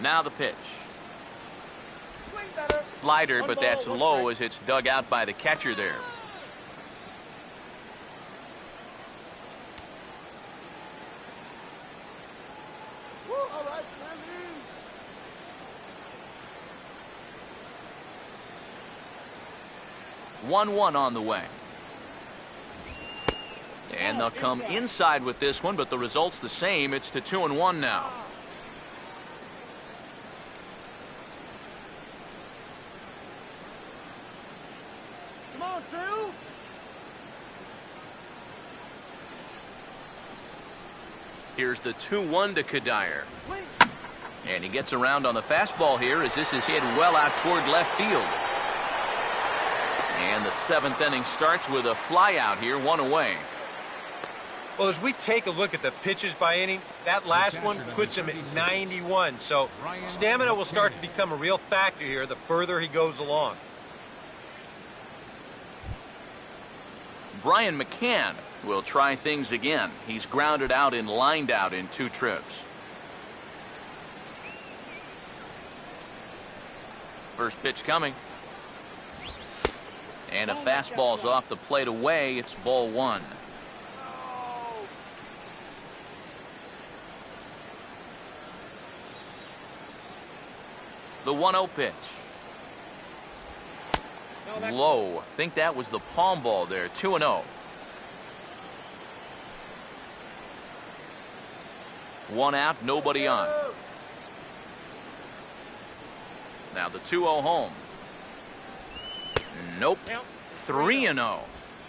Now the pitch. Slider, but that's low as it's dug out by the catcher there. One on the way. And they'll come inside with this one, but the result's the same. It's to 2-1 now. Come on, Phil. Here's the 2-1 to Kadire. And he gets around on the fastball here as this is hit well out toward left field. And the 7th inning starts with a fly out here, 1 away. Well, as we take a look at the pitches by inning, that last one puts him at 91. So stamina will start to become a real factor here the further he goes along. Brian McCann will try things again. He's grounded out and lined out in 2 trips. First pitch coming. And a fastball's off the plate away. It's ball 1. The 1-0 pitch. Low. I think that was the palm ball there. 2-0. 1 out, nobody on. Now the 2-0 home. Nope. 3-0.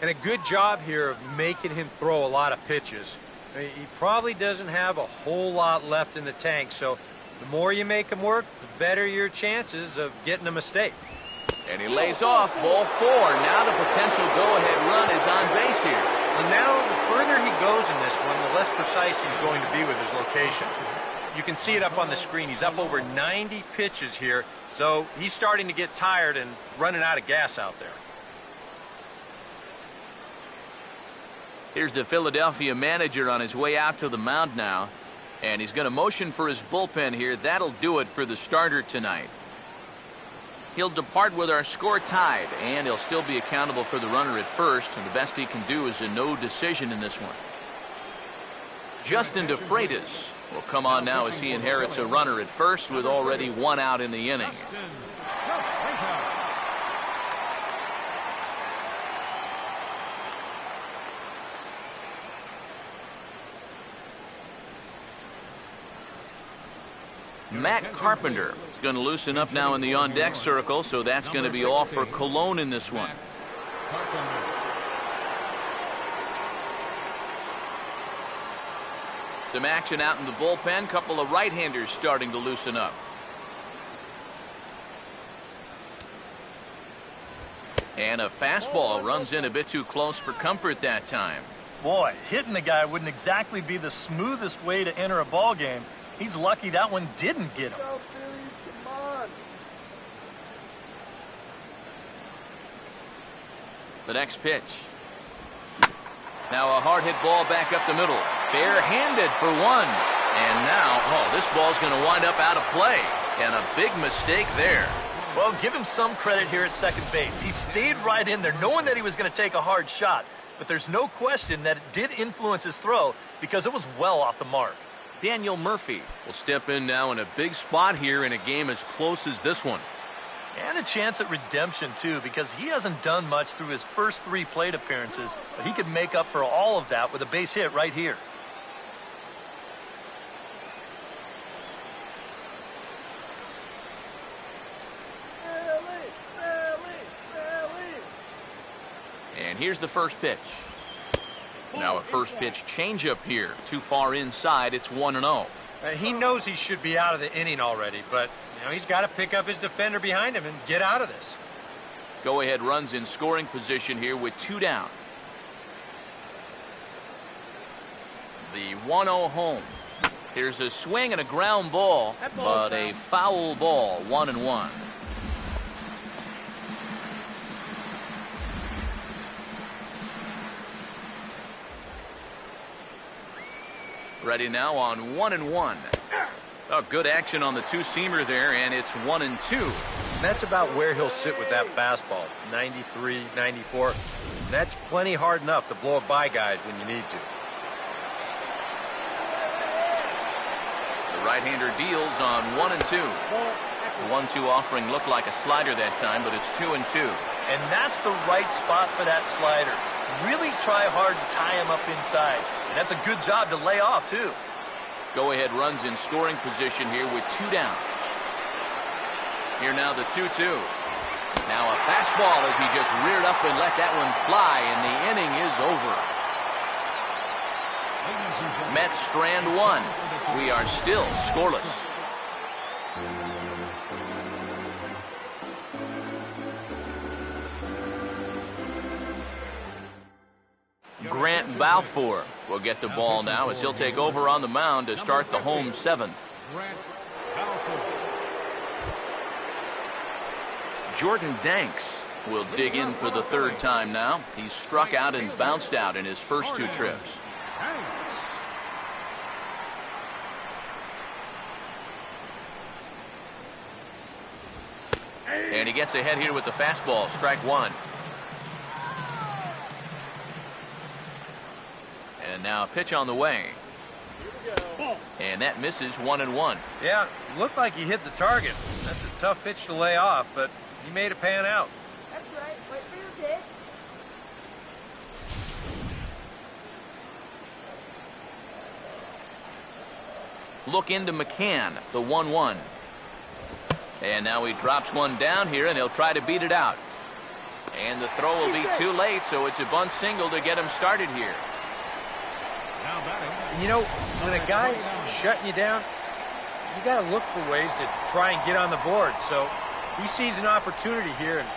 And a good job here of making him throw a lot of pitches. I mean, he probably doesn't have a whole lot left in the tank, so the more you make him work, the better your chances of getting a mistake. And he lays off, ball 4. Now the potential go-ahead run is on base here. And now the further he goes in this one, the less precise he's going to be with his location. You can see it up on the screen. He's up over 90 pitches here, so he's starting to get tired and running out of gas out there. Here's the Philadelphia manager on his way out to the mound now. And he's going to motion for his bullpen here. That'll do it for the starter tonight. He'll depart with our score tied, and he'll still be accountable for the runner at first, and the best he can do is a no decision in this one. Justin DeFreitas will come on now as he inherits a runner at first with already 1 out in the inning. Matt Carpenter is going to loosen up now in the on-deck circle, so that's going to be all for Cologne in this one. Some action out in the bullpen. Couple of right-handers starting to loosen up. And a fastball runs in a bit too close for comfort that time. Boy, hitting the guy wouldn't exactly be the smoothest way to enter a ball game. He's lucky that one didn't get him. Go, Phillies, come on. The next pitch. Now a hard hit ball back up the middle. Bare-handed for one. And now, this ball's going to wind up out of play. And a big mistake there. Well, give him some credit here at second base. He stayed right in there knowing that he was going to take a hard shot. But there's no question that it did influence his throw because it was well off the mark. Daniel Murphy will step in now in a big spot here in a game as close as this one. And a chance at redemption, too, because he hasn't done much through his first 3 plate appearances, but he could make up for all of that with a base hit right here. And here's the first pitch. Now a first pitch changeup here. Too far inside. It's 1-0. He knows he should be out of the inning already, but he's got to pick up his defender behind him and get out of this. Go-ahead runs in scoring position here with 2 down. The 1-0 home. Here's a swing and a ground ball, but a foul ball. 1-1. Ready now on 1-1. Good action on the two-seamer there, and it's 1-2. That's about where he'll sit with that fastball. 93, 94. That's plenty hard enough to blow it by guys when you need to. The right-hander deals on 1-2. The 1-2 offering looked like a slider that time, but it's 2-2. And that's the right spot for that slider. Really try hard to tie him up inside. And that's a good job to lay off, too. Go-ahead runs in scoring position here with 2 down. Here now the 2-2. Now a fastball as he just reared up and let that one fly, and the inning is over. Mets strand 1. We are still scoreless. Grant Balfour will get the ball now as he'll take over on the mound to start the home 7th. Jordan Danks will dig in for the 3rd time now. He's struck out and bounced out in his first 2 trips. And he gets ahead here with the fastball. Strike 1. And now a pitch on the way. And that misses 1-1. Yeah, looked like he hit the target. That's a tough pitch to lay off, but he made it pan out. That's right. Wait for your pitch. Look into McCann, the 1-1. And now he drops one down here, and he'll try to beat it out. And the throw will be too late, so it's a bunt single to get him started here. When a guy's shutting you down, you got to look for ways to try and get on the board. So he sees an opportunity here, and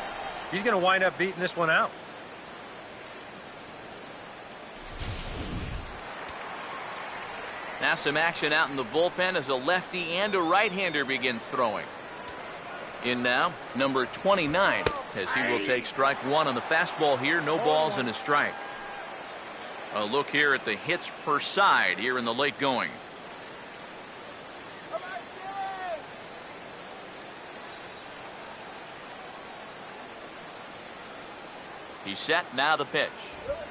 he's going to wind up beating this one out. Now some action out in the bullpen as a lefty and a right-hander begin throwing. In now, number 29, as he will take strike 1 on the fastball here. No balls and a strike. A look here at the hits per side here in the late going. He's set, now the pitch.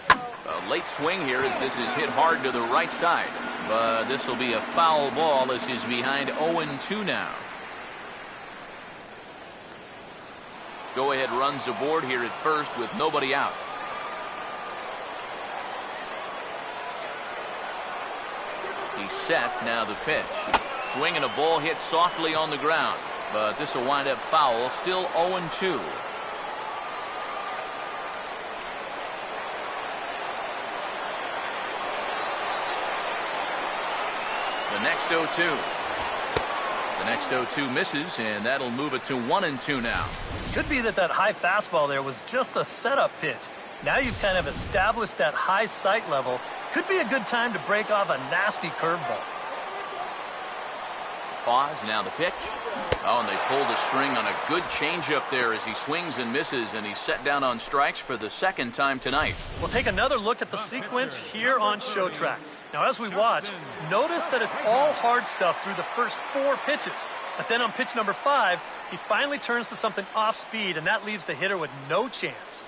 A late swing here as this is hit hard to the right side. But this will be a foul ball as he's behind 0-2 now. Go-ahead runs aboard here at first with nobody out. He's set, now the pitch. Swing and a ball hit softly on the ground. But this will wind up foul, still 0-2. The next 0-2. The next 0-2 misses, and that'll move it to 1-2 now. Could be that high fastball there was just a setup pitch. Now you've kind of established that high sight level. Could be a good time to break off a nasty curveball. pause. Now the pitch. Oh, and they pulled the string on a good changeup there as he swings and misses, and he's set down on strikes for the second time tonight. We'll take another look at the sequence here on Show Track. Now, as we watch, notice that it's all hard stuff through the first 4 pitches. But then on pitch number 5, he finally turns to something off speed, and that leaves the hitter with no chance.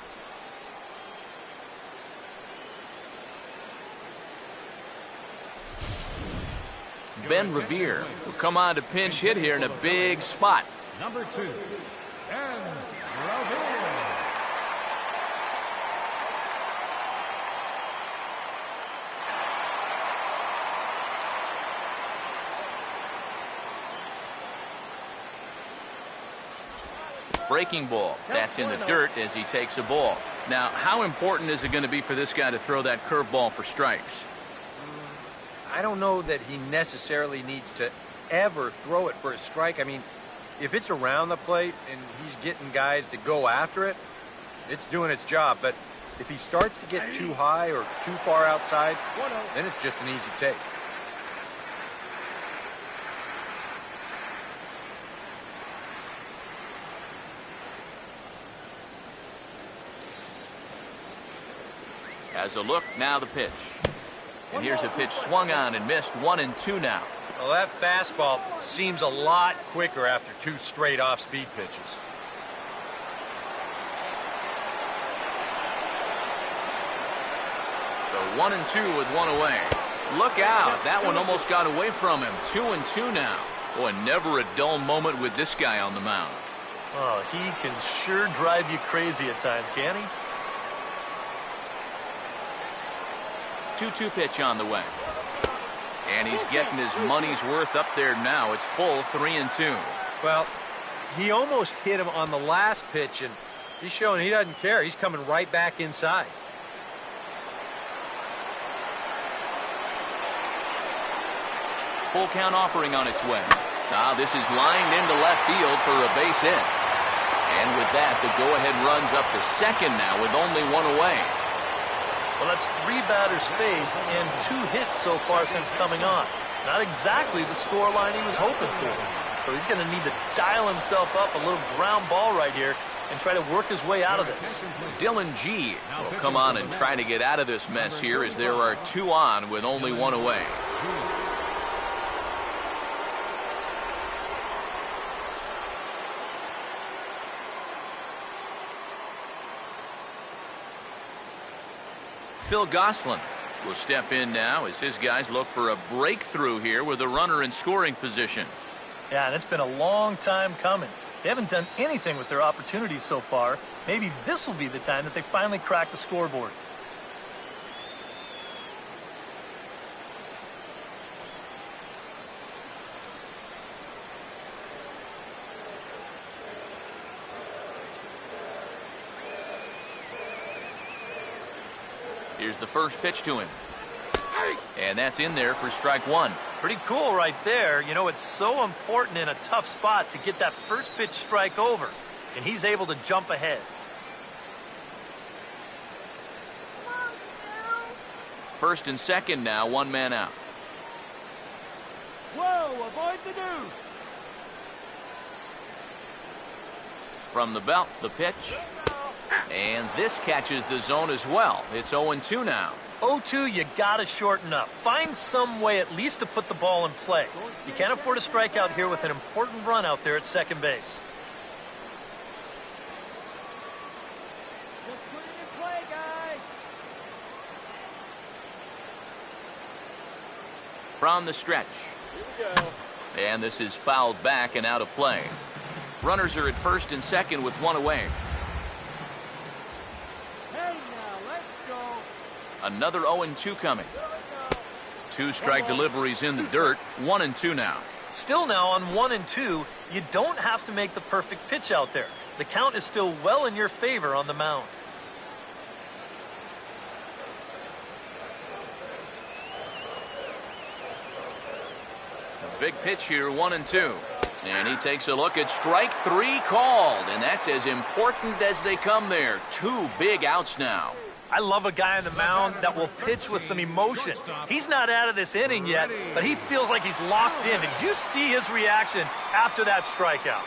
Ben Revere will come on to pinch hit here in a big spot. Number 2, Ben Revere. Breaking ball. That's in the dirt as he takes a ball. Now, how important is it going to be for this guy to throw that curveball for strikes? I don't know that he necessarily needs to ever throw it for a strike. I mean, if it's around the plate and he's getting guys to go after it, it's doing its job. But if he starts to get too high or too far outside, then it's just an easy take. Has a look, now the pitch. And here's a pitch swung on and missed. 1-2 now. Well, that fastball seems a lot quicker after 2 straight off-speed pitches. The 1-2 with 1 away. Look out. That one almost got away from him. 2-2 now. Boy, never a dull moment with this guy on the mound. Oh, he can sure drive you crazy at times, can he? 2-2 pitch on the way. And he's getting his money's worth up there now. It's full 3-2. Well, he almost hit him on the last pitch, and he's showing he doesn't care. He's coming right back inside. Full count offering on its way. Now this is lined into left field for a base hit. And with that, the go-ahead runs up to second now with only 1 away. Well, that's 3 batters faced and 2 hits so far since coming on. Not exactly the score line he was hoping for. So he's going to need to dial himself up a little ground ball right here and try to work his way out of this. Dylan G will come on and try to get out of this mess here as there are 2 on with only 1 away. Phil Gosselin will step in now as his guys look for a breakthrough here with a runner in scoring position. Yeah, and it's been a long time coming. They haven't done anything with their opportunities so far. Maybe this will be the time that they finally crack the scoreboard. Here's the first pitch to him. And that's in there for strike 1. Pretty cool right there. You know, it's so important in a tough spot to get that first pitch strike over. And he's able to jump ahead. First and second now, 1 man out. Whoa, avoid the news. From the belt, the pitch. And this catches the zone as well. It's 0-2 now. 0-2, you got to shorten up. Find some way at least to put the ball in play. You can't afford a strikeout here with an important run out there at second base. Just put it in play, guy. From the stretch. Here we go. And this is fouled back and out of play. Runners are at first and second with 1 away. Hey, now, let's go. Another 0-2 coming. 2 strike deliveries in the dirt. 1-2 now. Still now on 1-2, you don't have to make the perfect pitch out there. The count is still well in your favor on the mound. A big pitch here, 1-2. And he takes a look at strike 3 called. And that's as important as they come there. 2 big outs now. I love a guy on the mound that will pitch with some emotion. He's not out of this inning yet, but he feels like he's locked in. Did you see his reaction after that strikeout?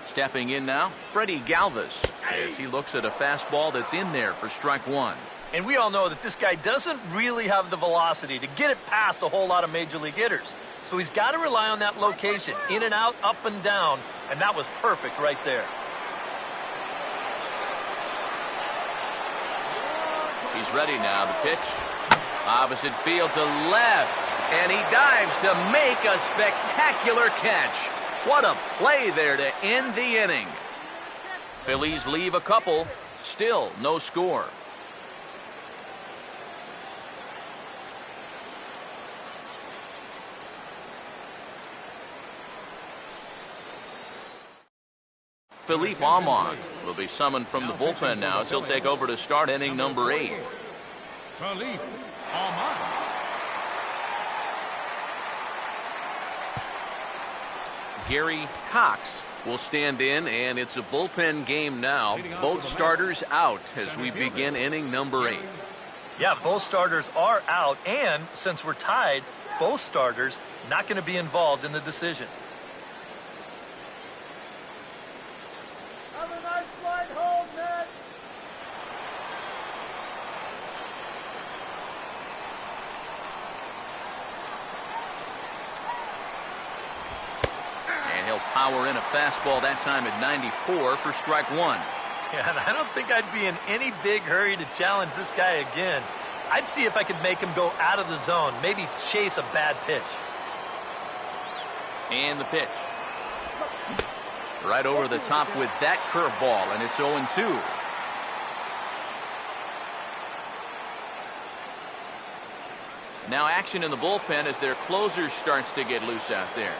Stepping in now, Freddie Galvis, as he looks at a fastball that's in there for strike one. And we all know that this guy doesn't really have the velocity to get it past a whole lot of major league hitters. So he's got to rely on that location, in and out, up and down, and that was perfect right there. He's ready now. The pitch, opposite field to left, and he dives to make a spectacular catch. What a play there to end the inning. Phillies leave a couple, still no score. Philippe Almond will be summoned from the bullpen now as he'll take over to start inning number 8. Phillippe Almond. Gary Cox will stand in, and it's a bullpen game now. Both starters out as we begin inning number 8. Yeah, both starters are out, and since we're tied, both starters not going to be involved in the decision. Have a nice flight home, Ned. And he'll power in a fastball that time at 94 for strike one. Yeah, and I don't think I'd be in any big hurry to challenge this guy again. I'd see if I could make him go out of the zone, maybe chase a bad pitch. And the pitch. Right over the top with that curveball, and it's 0-2. Now action in the bullpen as their closer starts to get loose out there.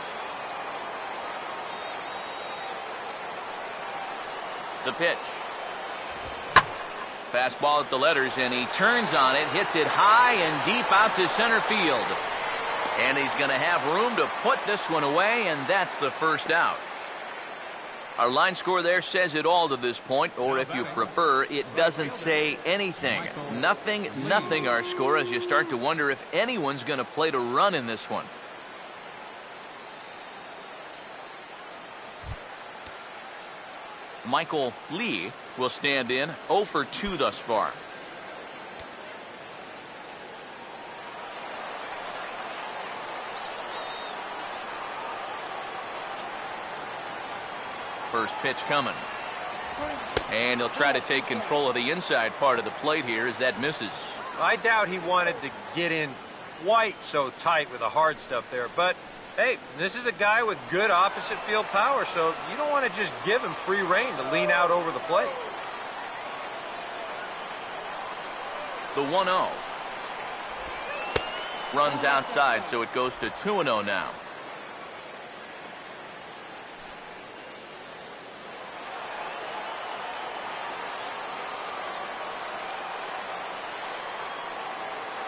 The pitch. Fastball at the letters, and he turns on it, hits it high and deep out to center field. And he's going to have room to put this one away, and that's the first out. Our line score there says it all to this point, or if you prefer, it doesn't say anything. Nothing our score, as you start to wonder if anyone's going to play to run in this one. Michael Lee will stand in, 0 for 2 thus far. First pitch coming. And he'll try to take control of the inside part of the plate here as that misses. I doubt he wanted to get in quite so tight with the hard stuff there, but hey, this is a guy with good opposite field power, so you don't want to just give him free rein to lean out over the plate. The 1-0. Runs outside, so it goes to 2-0 now.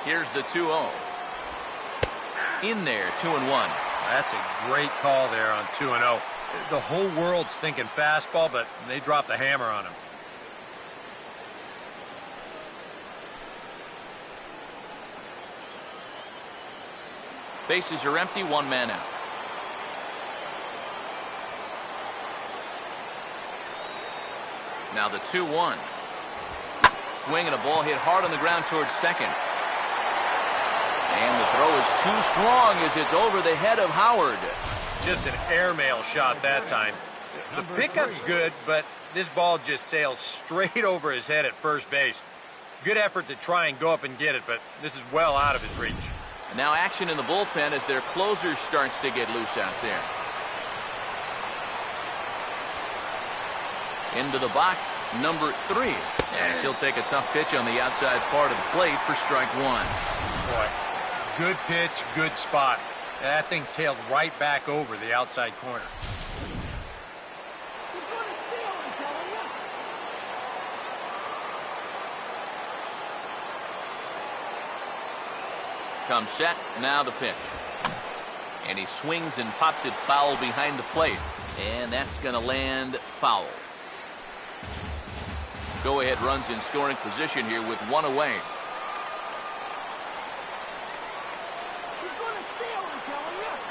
Here's the 2-0. In there, 2-1. That's a great call there on 2-0. The whole world's thinking fastball, but they dropped the hammer on him. Bases are empty, 1 man out. Now the 2-1. Swing and a ball hit hard on the ground towards second. And the throw is too strong as it's over the head of Howard. Just an airmail shot that time. The pickup's good, but this ball just sails straight over his head at first base. Good effort to try and go up and get it, but this is well out of his reach. Now action in the bullpen as their closer starts to get loose out there. Into the box, number 3. As he'll take a tough pitch on the outside part of the plate for strike one. Boy, good pitch, good spot. That thing tailed right back over the outside corner. Comes set, now the pitch. And he swings and pops it foul behind the plate. And that's going to land foul. Go-ahead runs in scoring position here with one away.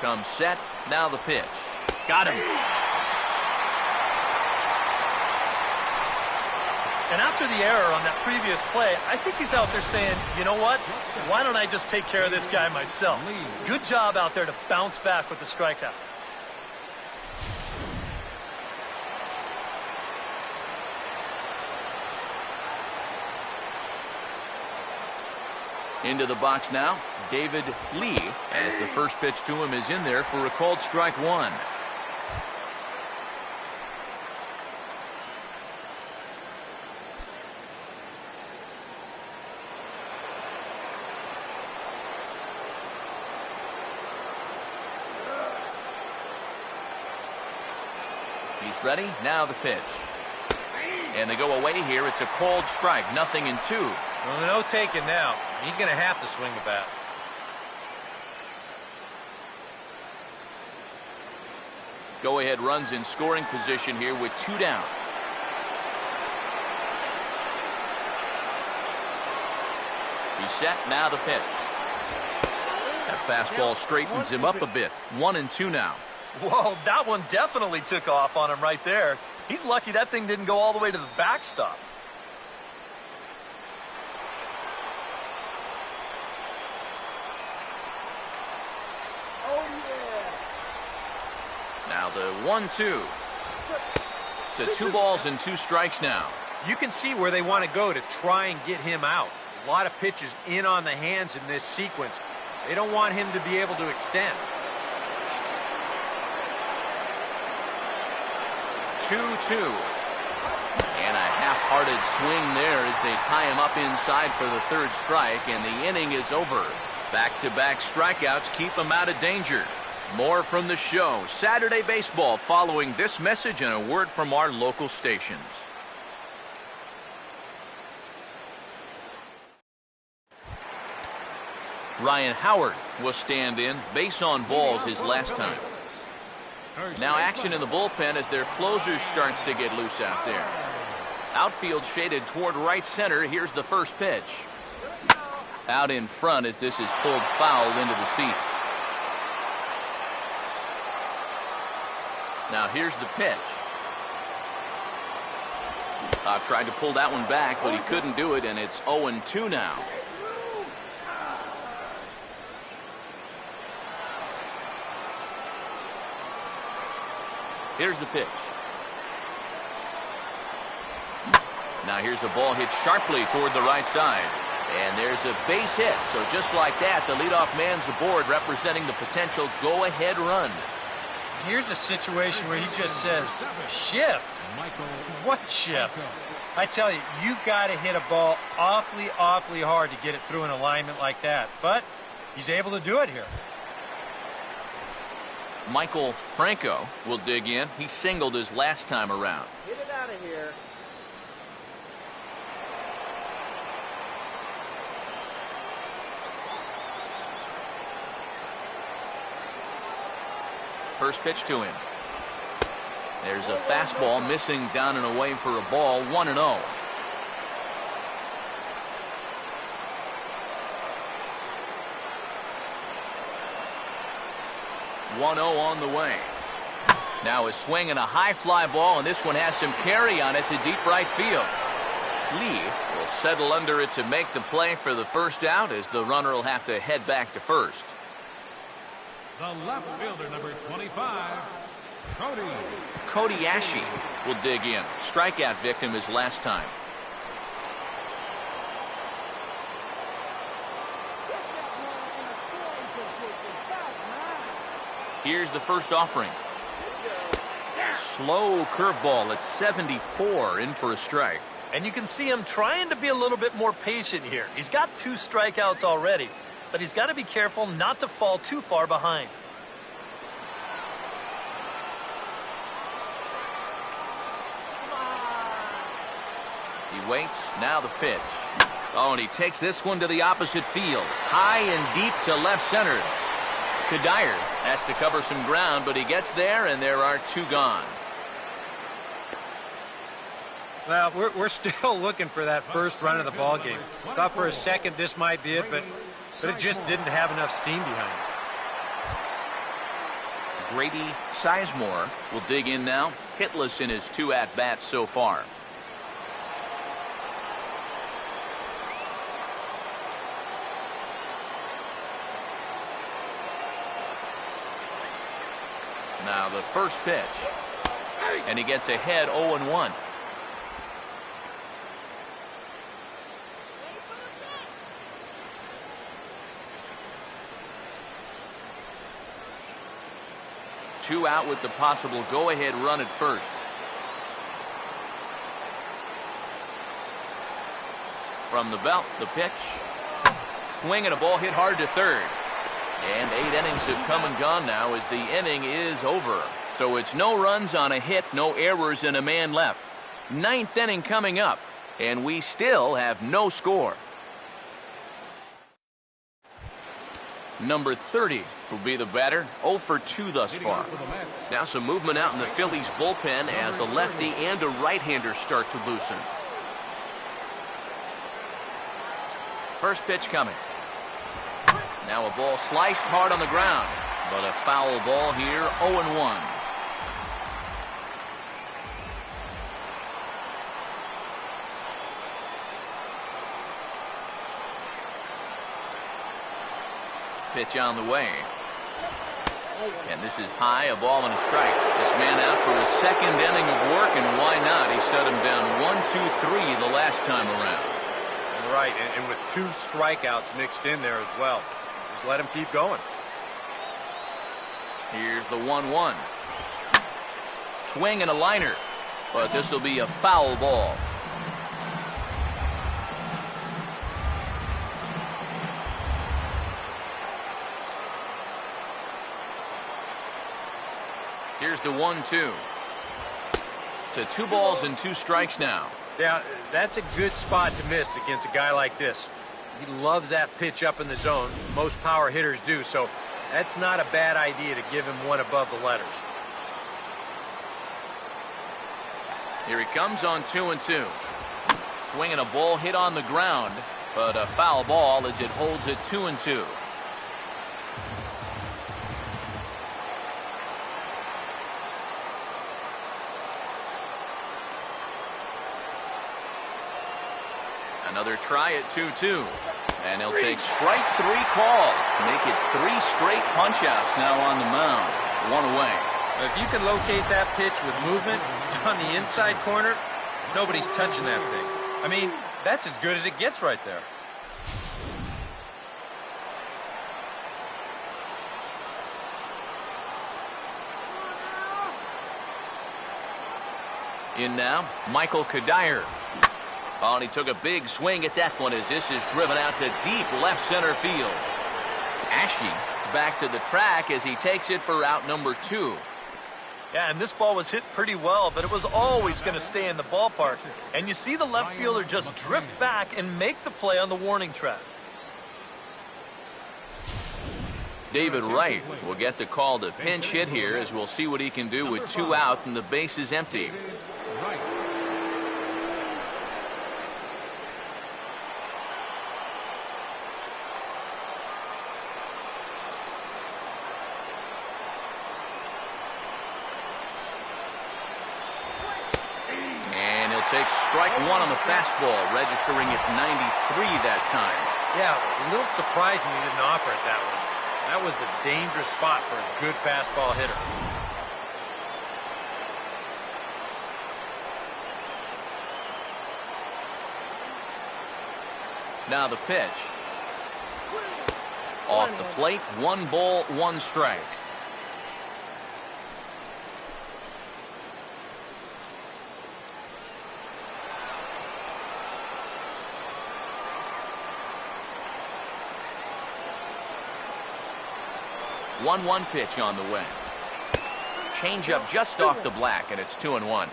Comes set. Now the pitch. Got him. And after the error on that previous play, I think he's out there saying, you know what? Why don't I just take care of this guy myself? Good job out there to bounce back with the strikeout. Into the box now, David Lee, as the first pitch to him is in there for a called strike one. He's ready. Now the pitch. And they go away here. It's a called strike. 0-2. Well, no taking now. He's going to have to swing the bat. Go-ahead runs in scoring position here with 2 down. He's set. Now the pitch. That fastball straightens him up a bit. 1-2 now. Whoa, that one definitely took off on him right there. He's lucky that thing didn't go all the way to the backstop. Now the 1-2. To 2 balls and 2 strikes now. You can see where they want to go to try and get him out. A lot of pitches in on the hands in this sequence. They don't want him to be able to extend. 2-2. And a half-hearted swing there as they tie him up inside for the 3rd strike, and the inning is over. Back-to-back strikeouts keep him out of danger. More from the show. Saturday Baseball following this message and a word from our local stations. Ryan Howard will stand in. Base on balls his last time. Now action in the bullpen as their closer starts to get loose out there. Outfield shaded toward right center. Here's the first pitch. Out in front as this is pulled foul into the seats. Now here's the pitch. Tried to pull that one back, but he couldn't do it, and it's 0-2 now. Here's the pitch. Now here's a ball hit sharply toward the right side. And there's a base hit. So just like that, the leadoff man's aboard, representing the potential go-ahead run. Here's a situation where he just says, shift. What shift? I tell you, you've got to hit a ball awfully, awfully hard to get it through an alignment like that. But he's able to do it here. Michael Franco will dig in. He singled his last time around. Get it out of here. First pitch to him. There's a fastball missing down and away for a ball. 1-0. On the way. Now a swing and a high fly ball, and this one has some carry on it to deep right field. Lee will settle under it to make the play for the first out, as the runner will have to head back to first. The left fielder, number 25, Cody Ashe will dig in. Strikeout victim his last time. Here's the first offering. Slow curveball at 74, in for a strike. And you can see him trying to be a little bit more patient here. He's got 2 strikeouts already, but he's got to be careful not to fall too far behind. He waits. Now the pitch. Oh, and he takes this one to the opposite field. High and deep to left center. Kadire has to cover some ground, but he gets there, and there are 2 gone. Well, we're still looking for that first run of the ball game. Thought for a second this might be it, but it just didn't have enough steam behind it. Grady Sizemore will dig in now, hitless in his 2 at-bats so far. Now the first pitch, and he gets ahead 0-1. Two out with the possible go-ahead run at first. From the belt, the pitch. Swing and a ball hit hard to third. And 8 innings have come and gone now as the inning is over. So it's no runs on a hit, no errors, and a man left. 9th inning coming up, and we still have no score. Number 30 will be the batter, 0 for 2 thus far. Now some movement out in the Phillies bullpen as a lefty and a right-hander start to loosen. First pitch coming. Now a ball sliced hard on the ground, but a foul ball here, 0-1. Pitch on the way. And this is high, a ball and a strike. This man out for his 2nd inning of work, and why not? He shut him down 1-2-3 the last time around. Right, and with 2 strikeouts mixed in there as well. Just let him keep going. Here's the 1-1. Swing and a liner, but this will be a foul ball. Here's the 1-2. To 2 balls and 2 strikes now. Yeah, that's a good spot to miss against a guy like this. He loves that pitch up in the zone. Most power hitters do, so that's not a bad idea to give him one above the letters. Here he comes on 2-2. Swinging a ball hit on the ground, but a foul ball as it holds it 2-2. Another try at 2-2. And he'll take strike 3 call. Make it 3 straight punch-outs now on the mound. 1 away. If you can locate that pitch with movement on the inside corner, nobody's touching that thing. I mean, that's as good as it gets right there. In now, Michael Kadire. Oh, and he took a big swing at that one as this is driven out to deep left center field. Ashe is back to the track as he takes it for out number 2. Yeah, and this ball was hit pretty well, but it was always going to stay in the ballpark. And you see the left fielder just drift back and make the play on the warning track. David Wright will get the call to pinch hit here as we'll see what he can do with 2 out and the base is empty. Takes strike 1 on the fastball, registering at 93 that time. Yeah, a little surprising he didn't offer it that one. That was a dangerous spot for a good fastball hitter. Now the pitch. Off the plate, 1 ball, 1 strike. One pitch on the way. Change up just off the black, and it's 2-1.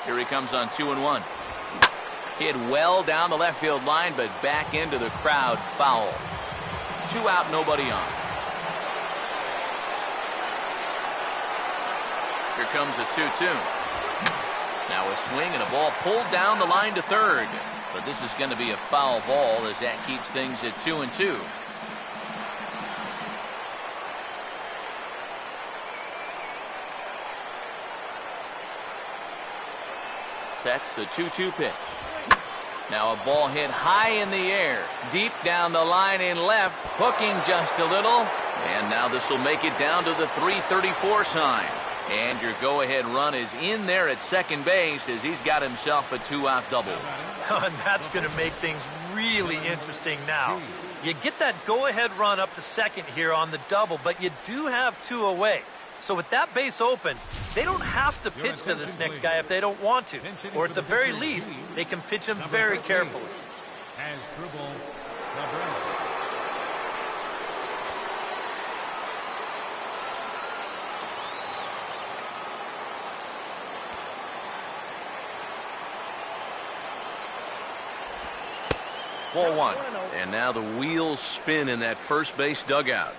Here he comes on 2-1. Hit well down the left field line, but back into the crowd. Foul. 2 out, nobody on. Here comes a 2-2. Now a swing and a ball pulled down the line to third. But this is going to be a foul ball as that keeps things at 2-2. Sets the 2-2 pitch. Now a ball hit high in the air, deep down the line in left, hooking just a little. And now this will make it down to the 334 sign. And your go-ahead run is in there at second base as he's got himself a 2-out double. And that's going to make things really interesting now. You get that go-ahead run up to second here on the double, but you do have 2 away. So with that base open, they don't have to pitch to this next guy if they don't want to. Or at the very least, they can pitch him very carefully. Has dribble Cabrera. Ball 1. And now the wheels spin in that first base dugout.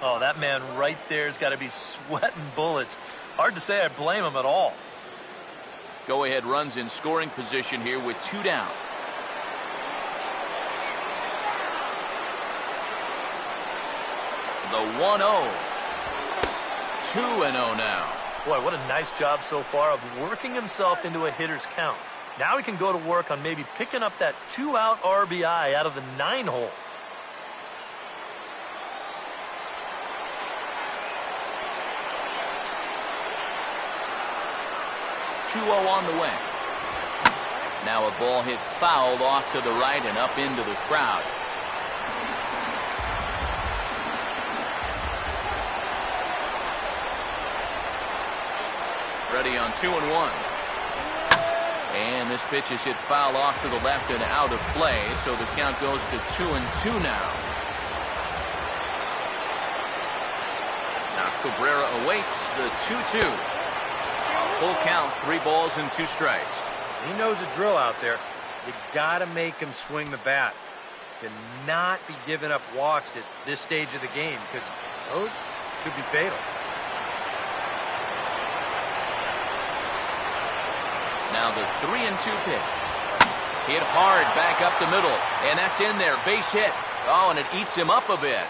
Oh, that man right there has got to be sweating bullets. Hard to say I blame him at all. Go ahead runs in scoring position here with 2 down. The 1-0. 2-0 now. Boy, what a nice job so far of working himself into a hitter's count. Now he can go to work on maybe picking up that 2-out RBI out of the 9-hole. On the way. Now a ball hit fouled off to the right and up into the crowd. Ready on 2-1. And this pitch is hit foul off to the left and out of play, so the count goes to 2-2 now. Now Cabrera awaits the 2-2. Full count, 3 balls and 2 strikes. He knows the drill out there. You got to make him swing the bat. Cannot be giving up walks at this stage of the game because those could be fatal. Now the 3-2 pitch. Hit hard back up the middle, and that's in there. Base hit. Oh, and it eats him up a bit.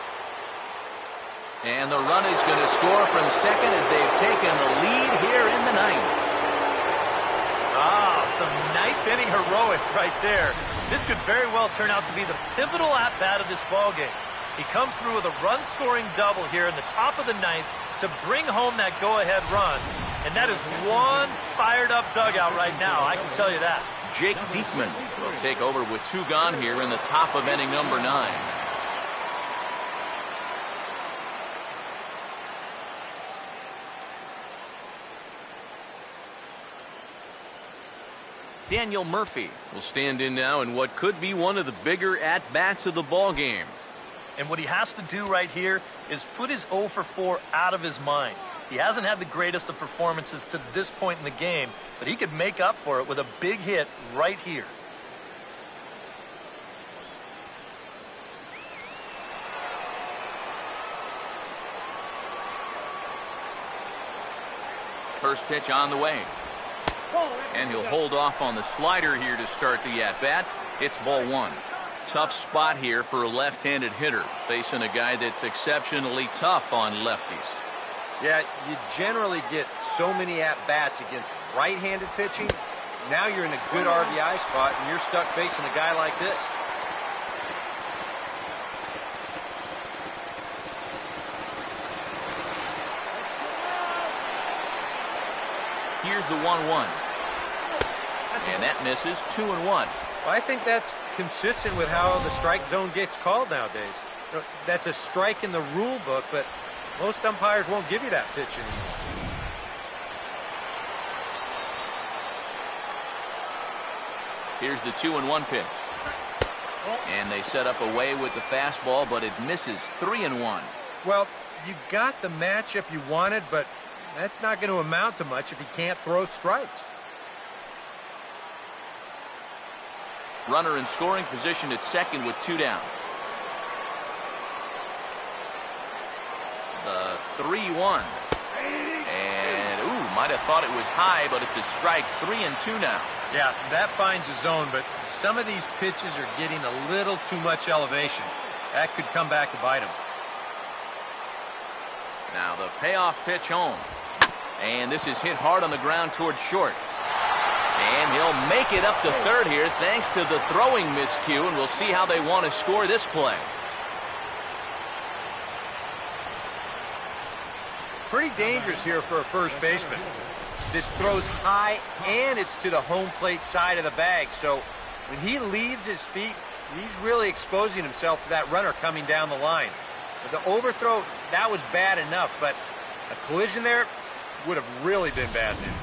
And the run is going to score from second as they've taken the lead here in the 9th. Ah, some ninth-inning heroics right there. This could very well turn out to be the pivotal at-bat of this ballgame. He comes through with a run-scoring double here in the top of the 9th to bring home that go-ahead run. And that is one fired-up dugout right now, I can tell you that. Jake Diekman will take over with 2 gone here in the top of inning number 9. Daniel Murphy will stand in now in what could be one of the bigger at-bats of the ball game. And what he has to do right here is put his 0 for 4 out of his mind. He hasn't had the greatest of performances to this point in the game, but he could make up for it with a big hit right here. First pitch on the way. And he'll hold off on the slider here to start the at-bat. It's ball 1. Tough spot here for a left-handed hitter, facing a guy that's exceptionally tough on lefties. Yeah, you generally get so many at-bats against right-handed pitching. Now you're in a good RBI spot, and you're stuck facing a guy like this. Here's the 1-1. And that misses. 2-1. Well, I think that's consistent with how the strike zone gets called nowadays. That's a strike in the rule book, but most umpires won't give you that pitch anymore. Here's the 2-1 pitch. And they set up away with the fastball, but it misses. 3-1. Well, you got the matchup you wanted, but that's not going to amount to much if you can't throw strikes. Runner in scoring position at second with 2 down. The 3-1. And, might have thought it was high, but it's a strike. 3-2 now. Yeah, that finds a zone, but some of these pitches are getting a little too much elevation. That could come back to bite him. Now the payoff pitch home. And this is hit hard on the ground towards short. And he'll make it up to third here thanks to the throwing miscue, and we'll see how they want to score this play. Pretty dangerous here for a first baseman. This throws high, and it's to the home plate side of the bag. So when he leaves his feet, he's really exposing himself to that runner coming down the line. But the overthrow, that was bad enough, but a collision there would have really been bad news.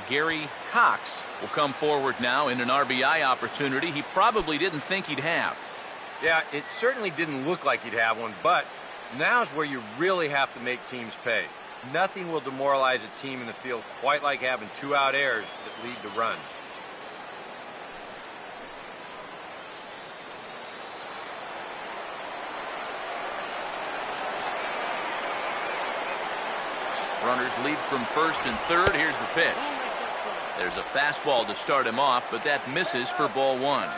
Gary Cox will come forward now in an RBI opportunity he probably didn't think he'd have. Yeah, it certainly didn't look like he'd have one, but now's where you really have to make teams pay. Nothing will demoralize a team in the field quite like having 2 out errors that lead to runs. Runners lead from first and third. Here's the pitch. There's a fastball to start him off, but that misses for ball 1.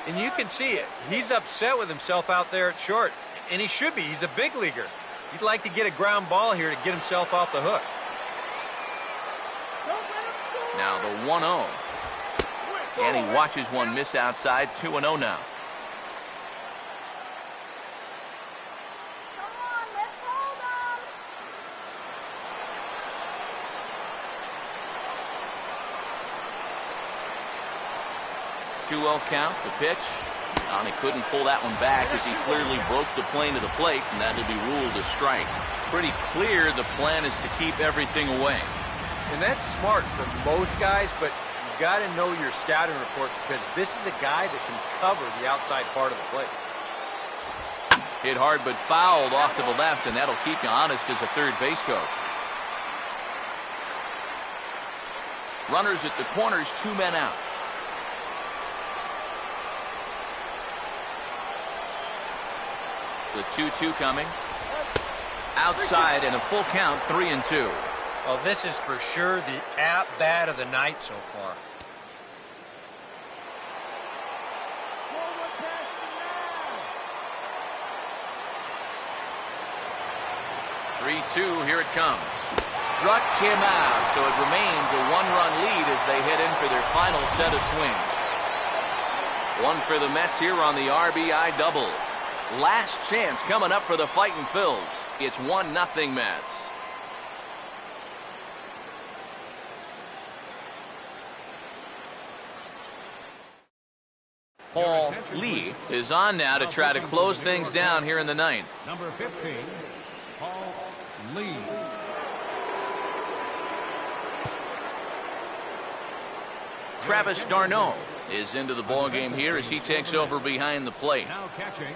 And you can see it. He's upset with himself out there at short. And he should be. He's a big leaguer. He'd like to get a ground ball here to get himself off the hook. Now the 1-0. And he watches one miss outside. 2-0 now. Come on, let's hold them. 2-0 count. The pitch. And he couldn't pull that one back as he clearly broke the plane to the plate, and that'll be ruled a strike. Pretty clear the plan is to keep everything away. And that's smart for most guys, but you got to know your scouting report because this is a guy that can cover the outside part of the plate. Hit hard but fouled off to the left, and that'll keep you honest as a third base coach. Runners at the corners, 2 men out. The 2-2 coming. Outside and a full count, 3-2. Well, this is for sure the at-bat of the night so far. Forward pass to now. 3-2, here it comes. Struck him out, so it remains a 1-run lead as they head in for their final set of swings. One for the Mets here on the RBI double. Last chance coming up for the Fightin' Phils. It's 1-0 Mets. Paul Lee is on now to try to close things down here in the ninth. Number 15, Paul Lee. Travis d'Arnaud is into the ball game here as he takes over behind the plate. Now catching,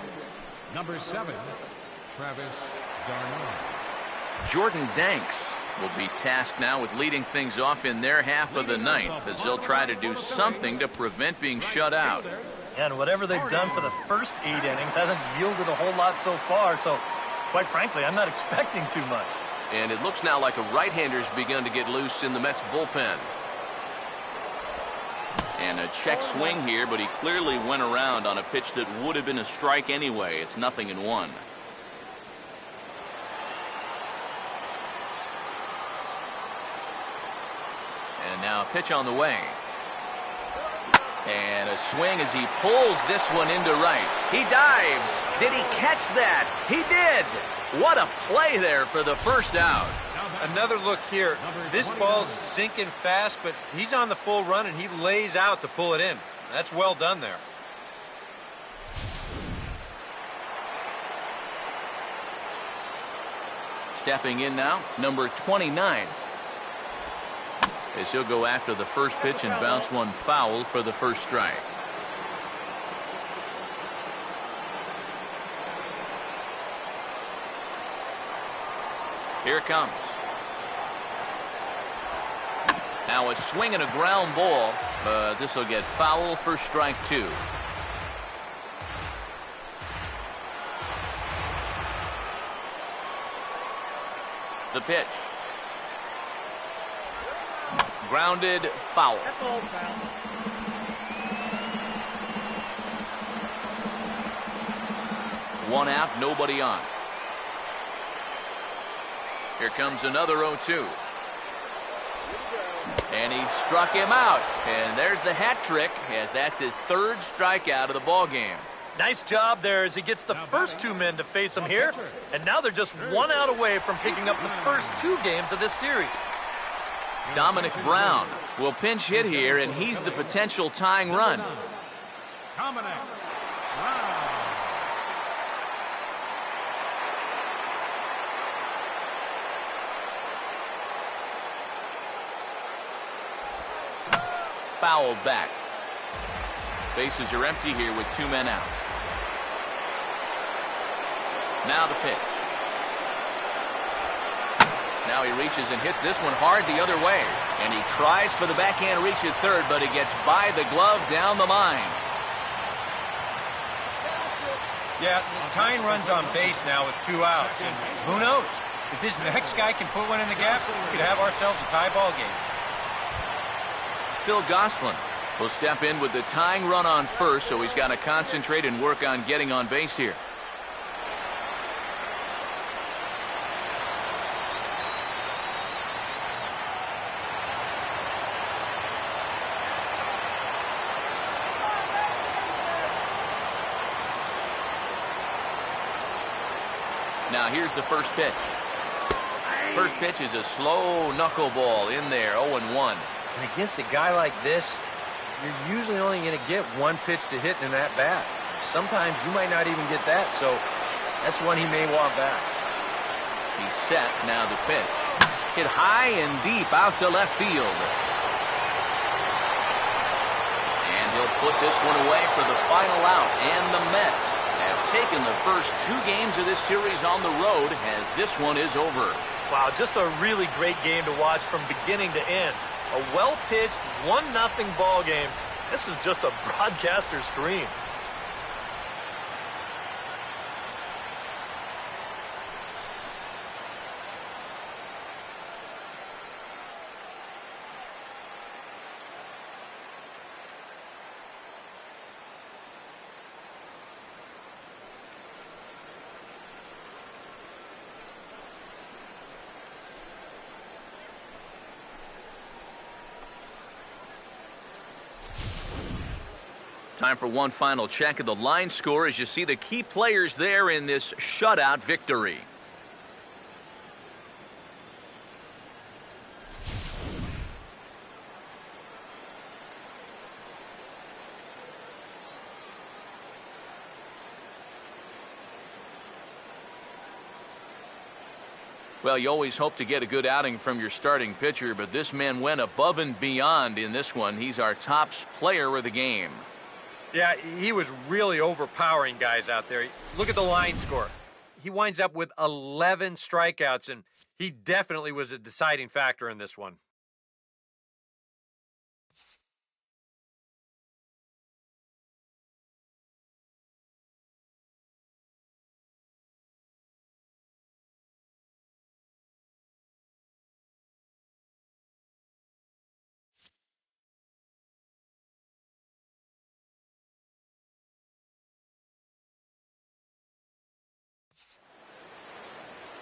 number 7, Travis d'Arnaud. Jordan Danks will be tasked now with leading things off in their half of the ninth as they'll try to do something to prevent being shut out. And whatever they've done for the first 8 innings hasn't yielded a whole lot so far, so quite frankly, I'm not expecting too much. And it looks now like a right-hander's begun to get loose in the Mets bullpen. And a check swing here, but he clearly went around on a pitch that would have been a strike anyway. It's 0-1. And now a pitch on the way. And a swing as he pulls this one into right. He dives. Did he catch that? He did. What a play there for the first out. Another look here. This ball's sinking fast, but he's on the full run and he lays out to pull it in. That's well done there. Stepping in now, number 29. As he'll go after the first pitch and bounce one foul for the first strike. Here it comes. Now a swing and a ground ball, but this will get foul for strike 2. The pitch. Grounded, foul. One out, nobody on. Here comes another 0-2. And he struck him out. And there's the hat trick, as that's his 3rd strikeout of the ball game. Nice job there as he gets the first 2 men to face him here. And now they're just 1 out away from picking up the first 2 games of this series. Dominic Brown will pinch hit here, and he's the potential tying run. Dominic Brown. Fouled back. Bases are empty here with 2 men out. Now the pitch. Now he reaches and hits this one hard the other way. And he tries for the backhand reach at third, but it gets by the glove down the line. Yeah, tying runs on base now with 2 outs. And who knows? If this next guy can put one in the gap, we could have ourselves a tie ball game. Phil Gosselin will step in with the tying run on first, so he's got to concentrate and work on getting on base here. Now here's the first pitch. First pitch is a slow knuckleball in there, 0-1. And against a guy like this, you're usually only going to get 1 pitch to hit in that bat. Sometimes you might not even get that, so that's one he may want back. He's set. Now the pitch. Hit high and deep out to left field. And he'll put this one away for the final out. And the Mets have taken the first 2 games of this series on the road, as this one is over. Wow, just a really great game to watch from beginning to end. A well-pitched 1-0 ball game. This is just a broadcaster's dream. Time for one final check of the line score as you see the key players there in this shutout victory. Well, you always hope to get a good outing from your starting pitcher, but this man went above and beyond in this one. He's our top player of the game. Yeah, he was really overpowering guys out there. Look at the line score. He winds up with 11 strikeouts, and he definitely was a deciding factor in this one.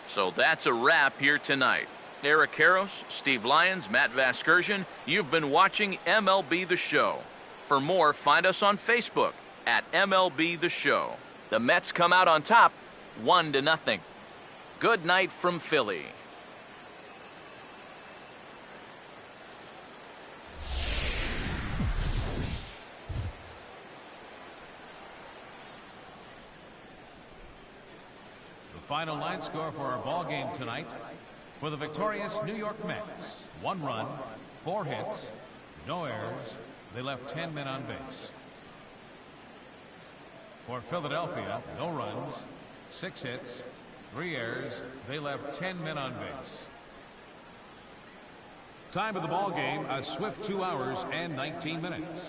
So that's a wrap here tonight. Eric Karros, Steve Lyons, Matt Vasgersian, you've been watching MLB The Show. For more, find us on Facebook at MLB The Show. The Mets come out on top, 1-0. Good night from Philly. Final line score for our ball game tonight. For the victorious New York Mets, 1 run, 4 hits, no errors. They left 10 men on base. For Philadelphia, no runs, 6 hits, 3 errors. They left 10 men on base. Time of the ball game, a swift 2 hours and 19 minutes.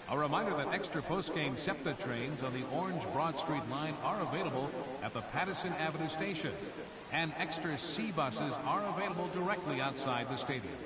A reminder that extra post-game SEPTA trains on the Orange Broad Street line are available at the Patterson Avenue station, and extra C buses are available directly outside the stadium.